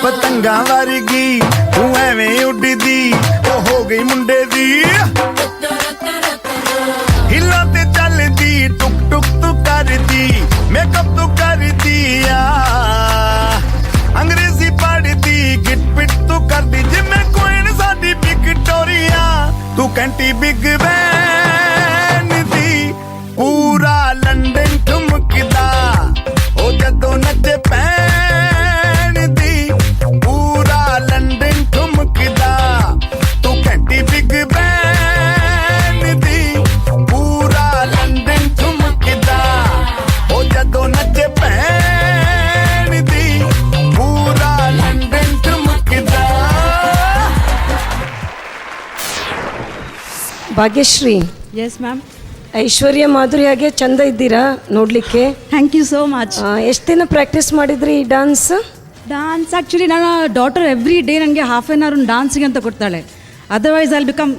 पतंगा वर्गी तू एवें उड़दी ओ हो गई मुंडे दी हिला ते चलदी टुक टुक तू करदी मेकअप तू कर दिया अंग्रेजी पढ़दी गिट पिट तू कर दी जिम्मे क्वीन साडी विक्टोरिया तू कैंटी बिग बैन दी पूरा लंदन ठुमकदा ओ जदों नचे पैन दी पूरा लंदन ठुमकदा तू कैंटी बिग बैन दी पूरा लंदन ठुमकदा ओ जदों नचे पैन दी पूरा लंदन ठुमकदा। ಭಾಗ್ಯಶ್ರೀ. Yes ma'am. ಐಶ್ವರ್ಯ ಮಾಧುರಿಯಾಗೆ ಚಂದ ಇದ್ದೀರಾ ನೋಡಲಿಕ್ಕೆ. Thank you so much. ಎಷ್ಟು ದಿನ ಪ್ರಾಕ್ಟೀಸ್ ಮಾಡಿದ್ರಿ ಈ ಡಾನ್ಸ್? ಡಾನ್ಸ್ ಆ್ಯಕ್ಚುಲಿ ನನ್ನ ಡಾಟರ್ ಎವ್ರಿ ಡೇ ನನಗೆ ಹಾಫ್ ಆನ್ ಅವರ್ ಡಾನ್ಸಿಗೆ ಅಂತ ಕೊಡ್ತಾಳೆ, ಅದರ್ವೈಸ್ ಐ ಬಿಕಮ್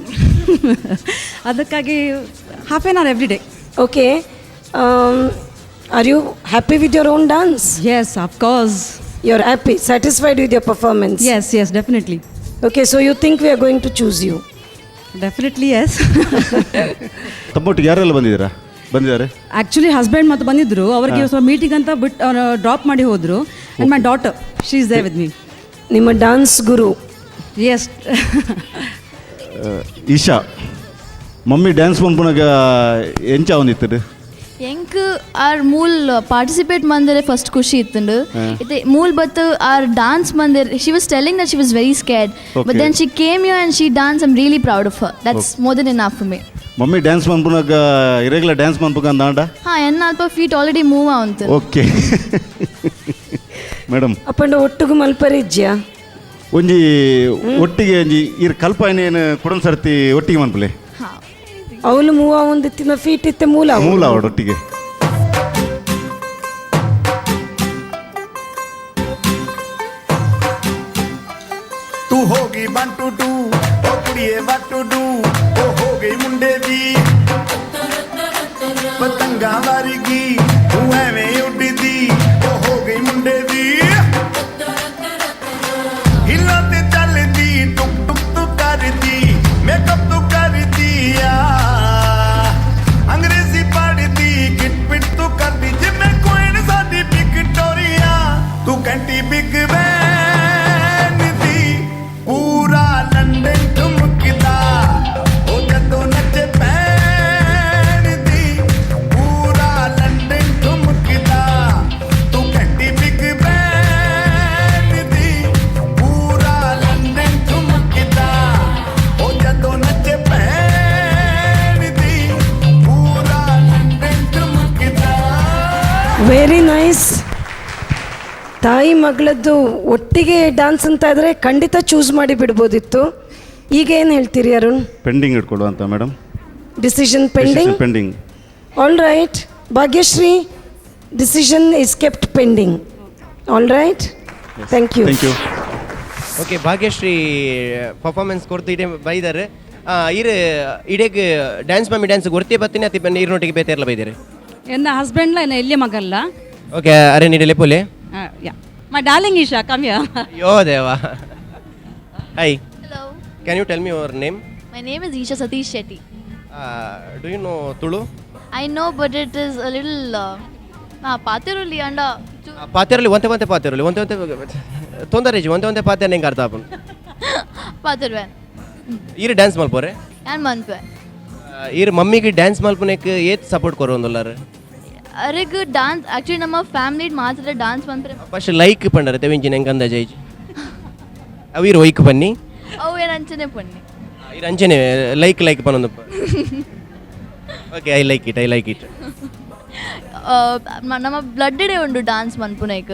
ಅದಕ್ಕಾಗಿ half an hour every day. Okay, are you happy with your own dance? Yes, of course. You are happy, satisfied with your performance? Yes yes, definitely. Okay, so you think we are going to choose you? Definitely yes. ತಮ್ಮೊಟ್ಟಿಗೆ ಯಾರೆಲ್ಲ ಬಂದಿದ್ದಾರೆ? Actually husband ಮತ್ತು ಬಂದಿದ್ದರು, ಅವರಿಗೆ ಸ್ವಲ್ಪ meeting ಅಂತ ಬಿಟ್ಟು ಅವ್ರು ಡ್ರಾಪ್ ಮಾಡಿ ಹೋದರು. And my daughter she is there with me. ನಿಮ್ಮ dance guru? Yes. Isha, mummy dance ಮನ್ಪುನಾಗ ಎಂಚ ಒಂದಿತ್ತು? ಎಂಕ್ ಆರ್ ಮೂಲ್ ಪಾರ್ಟಿಸಿಪೇಟ್ ಮಂದರೆ ಫಸ್ಟ್ ಖುಷಿ ಇತ್ತಂಡು ಇತ್ತೆ ಮೂಲ್ ಬತ್ ಆರ್ ಡಾನ್ಸ್ ಮಂದಿರ್ she was telling that she was very scared but then she came you and she dance I'm really proud of her that's more than enough for me mommy dance ಮನ್ಪುನಾಗ irregular dance ಮನ್ಪುಗ ಅಂದಾಂಡ ಹಾಂ ಎನ್ನ ಅಲ್ಪ feet already move ಆವಂತ okay madam ಅಪ್ಪಂಡ ಒಟ್ಟಿಗೆ ಮಲ್ಪರಿಜ್ಜ ಒಂಜಿ ಒಟ್ಟಿಗೆ ಒಂಜಿ ಇರ್ ಕಲ್ಪ ಏನೇನು ಕೊಡೊಂದು ಸರ್ತಿ ಒಟ್ಟಿಗೆ ಮನ್ಪಲೆ ಅವಳು ಮೂವ ಒಂದಿತ್ತಿನ ಫೀಟ್ ಇತ್ತೆ ಮೂಲ ಒಟ್ಟಿಗೆ तू होगी 1 2 2 ओ कुड़िए 1 2 2 ओ हो गई मुंडे दी पतंगा वारीगी तू एवें उड्डी दी ओ हो गई मुंडे दी हिला ते चल दी टुक टुक तू कर दी मेकअप तू कर दिया अंग्रेजी पढ़ दी किट पिट तू कर दी जिम्मे क्वीन साडी विक्टोरिया तू घंटी बिग बैन दी पूरा लंदन ठुमकदा ओ जदों नचे पैन दी पूरा लंदन ठुमकदा तू घंटी बिग बैन दी पूरा लंदन ठुमकदा ओ जदों नचे पैन दी पूरा लंदन ठुमकदा ವೆರಿ ನೈಸ್. ತಾಯಿ ಮಗಳದ್ದು ಒಟ್ಟಿಗೆ ಡ್ಯಾನ್ಸ್ ಅಂತ ಇದ್ರೆ ಖಂಡಿತ ಚೂಸ್ ಮಾಡಿ ಬಿಡ್ಬೋದಿತ್ತು. ಈಗ ಏನು ಹೇಳ್ತೀರಿ ಅರುಣ್? ಪೆಂಡಿಂಗ್ ಇಟ್ಕೊಡು ಅಂತ madam. Decision pending. All right. Bhagyashree, decision is kept pending. All right, thank you. Okay, Bhagyashree performance ಕೊಡ್ತು ಇಡೇ ಬೈದಾರೆ. ಇರು ಇಡೇಗೆ ಡ್ಯಾನ್ಸ್ ಮಮ್ಮಿ ಡ್ಯಾನ್ಸ್ ಗೊತ್ತೇ ಬತ್ತೀನಿ ಅತಿ ಬನ್ನಿ ಇರ್ನೊಟ್ಟಿಗೆ ಬೇತಾರಲ್ಲ ಬೈದಾರೆ. ಎನ್ನ ಹಸ್ಬೆಂಡ್ಲ ಎನ್ನ ಎಲ್ಲಿ ಮಗಲ್ಲ. ಓಕೆ, ಅರೆ ನೀಡಲೆ ಪೋಲೆ. My darling Isha, come here. Yo Deva. Hi. Hello. Can you tell me your name? My name is Isha Satish Shetty. Do you know Tulu? I know, but it is a little ಪಾತಿರಲಿ ಅಂಡ ಪಾತಿರಲಿ ಒಂತೆ ಪಾತಿರಲಿ ಒಂತೆ ತೊಂದರೆ ಒಂತೆ ಪಾತ್ರೆ ಹೆಂಗೆ ಅರ್ಥ open ಪಾತಿರ್ವೆ ಈರು dance ಮಲ್ಪೋರೆ ನಾನು ಮನ್ಪೆ ಈರು ಮಮ್ಮಿಗೆ dance ಮಲ್ಪನಕ್ಕೆ ಏತ್ support ಕೊರೋ ಒಂದಲ್ಲಾರ ಅರೆಗ್ ಡ್ಯಾನ್ಸ್ ಆಕ್ಚುಲಿ ನಮ್ಮ ಫ್ಯಾಮಿಲಿ ಮಾತ್ರ ಡ್ಯಾನ್ಸ್ ಮನ್ಪರೆ ಫಸ್ಟ್ ಲೈಕ್ ಪಂಡರೆ ತೆವಿಂಚಿನ ಹೆಂಗೆ ಅಂದಾಜ ಐಜ್ ಅವು ಇರು ಒಯ್ಕ್ ಬನ್ನಿ ಅವು ಏನು ಅಂಚನೆ ಪನ್ನಿ ಇರು ಅಂಚನೆ ಲೈಕ್ ಪನ್ನೊಂದಪ್ಪ ಓಕೆ ಐ ಲೈಕ್ ಇಟ್ ನಮ್ಮ ಬ್ಲಡ್ಡೇ ಉಂಡು ಡ್ಯಾನ್ಸ್ ಮನ್ಪುನೈಕ್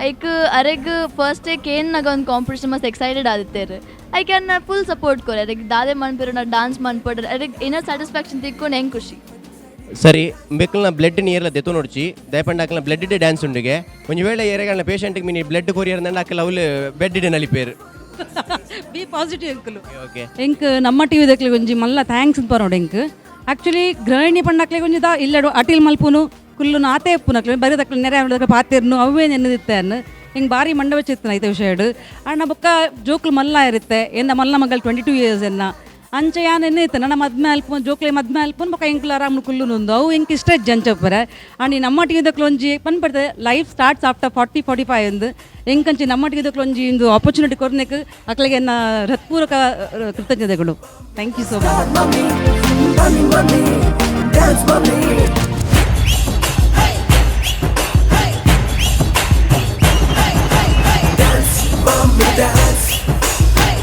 ಐಕ್ ಅರೆಗ್ ಫಸ್ಟ್ ಏನಾಗ ಒಂದು ಕಾಂಪಿಟೇಷನ್ ಮಸ್ತ್ ಎಕ್ಸೈಟೆಡ್ ಆದಿತ್ತೇರು ಐ ಕ್ಯಾನ್ ಫುಲ್ ಸಪೋರ್ಟ್ ಕೊರೆ ಅರೆಗ್ ದಾದೆ ಮನ್ಪೇರು ನಾ ಡ್ಯಾನ್ಸ್ ಮನ್ಪಡ್ರೆ ಅರೆಗ್ ಏನೋ ಸ್ಯಾಟಿಸ್ಫ್ಯಾಕ್ಷನ್ ತಿಕ್ಕೊಂಡು ಹೆಂಗೆ ಖುಷಿ ಸರಿ ಬೇಕಲ್ನ ಬ್ಲಡ್ ನೀರ್ಲ ದೆತ್ತು ನೋಡ್ಚಿ ದಯಪಂಡ ಹಾಕಲ ಬ್ಲಡ್ ಡೆ ಡ್ಯಾನ್ಸ್ ಉಂಡಿಗೆ ಒಂದು ವೇಳೆ ಏರೆಗಳನ್ನ ಪೇಷಂಟ್ಗೆ ಮೀನಿ ಬ್ಲಡ್ ಕೊರಿಯರ್ ನಂದು ಹಾಕಲ್ಲ ಅವಳು ಬೆಡ್ ಡೆ ನಲಿಪೇರು ಬಿ ಪಾಸಿಟಿವ್ ಎಂಕಲು ಓಕೆ ಎಂಕ್ ನಮ್ಮ ಟಿವಿ ದಕ್ಲೆ ಒಂಜಿ ಮಲ್ಲ ಥ್ಯಾಂಕ್ಸ್ ಅಂತ ನೋಡಿ ಎಂಕ್ ಆ್ಯಕ್ಚುಲಿ ಗೃಹಿಣಿ ಪಂಡಕ್ಲೆ ಒಂಜಿ ದಾ ಇಲ್ಲಡು ಅಟಿಲ್ ಮಲ್ಪುನು ಕುಲ್ಲು ನಾತೆ ಎಪ್ಪುನಕ್ಲೆ ಬರೀ ದಕ್ಲೆ ನೆರೆ ಅವಳದಕ್ಕೆ ಪಾತಿರ್ನು ಅವೇ ನೆನ್ನದಿತ್ತೆ ಅನ್ನು ಹಿಂಗೆ ಭಾರಿ ಮಂಡ ಚಿತ್ತನ ಐತೆ ವಿಷಯಡು ಅಣ್ಣ ಬೊಕ್ಕ ಜೋಕ್ಲು ಮಲ್ಲ ಇರುತ್ತೆ ಎನ್ನ ಮಲ್ಲ ಮಗಳು 22 years ಎನ್ನ ಅಂಚೆ ಯಾನು ಎನ್ನಿತ್ತು ನನ್ನ ಮದ್ಮೆ ಅಲ್ಪನ್ ಜೋಕ್ಲೆ ಮದ್ಮೆ ಅಲ್ಪನ್ ಬೊಕ್ಕ ಎಂಕ್ಲು ಆರಾಮ್ ಕುಲ್ಲು ನೊಂದು ಅವು ಎಂಕ್ ಇಷ್ಟ ಜಂಚಪ್ಪರೆ ಅಂಡ್ ನಮ್ಮ ಟಿವಿ ದಕ್ಲೆ ಒಂಜಿ ಪನ್ಪಡ್ತದೆ ಲೈಫ್ ಸ್ಟಾರ್ಟ್ಸ್ ಆಫ್ಟರ್ 40-45 ಎಂದು ಎಂಕಂಚಿ ನಮ್ಮ ಟಿವಿ ದಕ್ಲೆ ಒಂಜಿ ಒಂದು ಆಪರ್ಚುನಿಟಿ ಕೊರ್ನೆಕ್ ಅಕ್ಲೆಗೆ ಎನ್ನ ಹೃತ್ಪೂರ್ವಕ ಕೃತಜ್ಞತೆಗಳು. Thank you so much. Dance,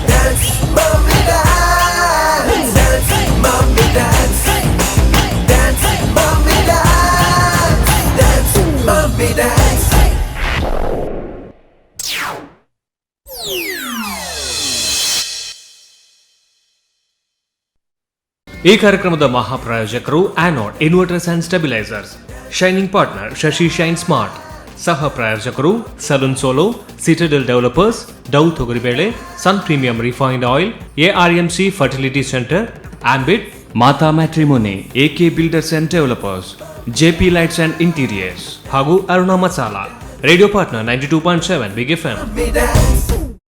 dance, mommy dance, dance, mommy dance, dance, mommy dance, dance, mommy dance. ಈ ಕಾರ್ಯಕ್ರಮದ ಮಹಾಪ್ರಾಯೋಜಕರು anode inverters and stabilisers, shining partner Shashi shine smart, ಸಹ ಪ್ರಾಯೋಜಕರು ಸಲೂನ್ ಸೋಲೋ, ಸಿಟಡೆಲ್ ಡೆವಲಪರ್ಸ್, ಡೌ ತೊಗರಿಬೇಳೆ, ಸನ್ premium refined oil, ARMC fertility centre, ಆಂಬಿಟ್, Mata matrimony, AK builders and developers, JP lights and interiors ಹಾಗೂ Aruna masala. Radio partner 92.7 big FM.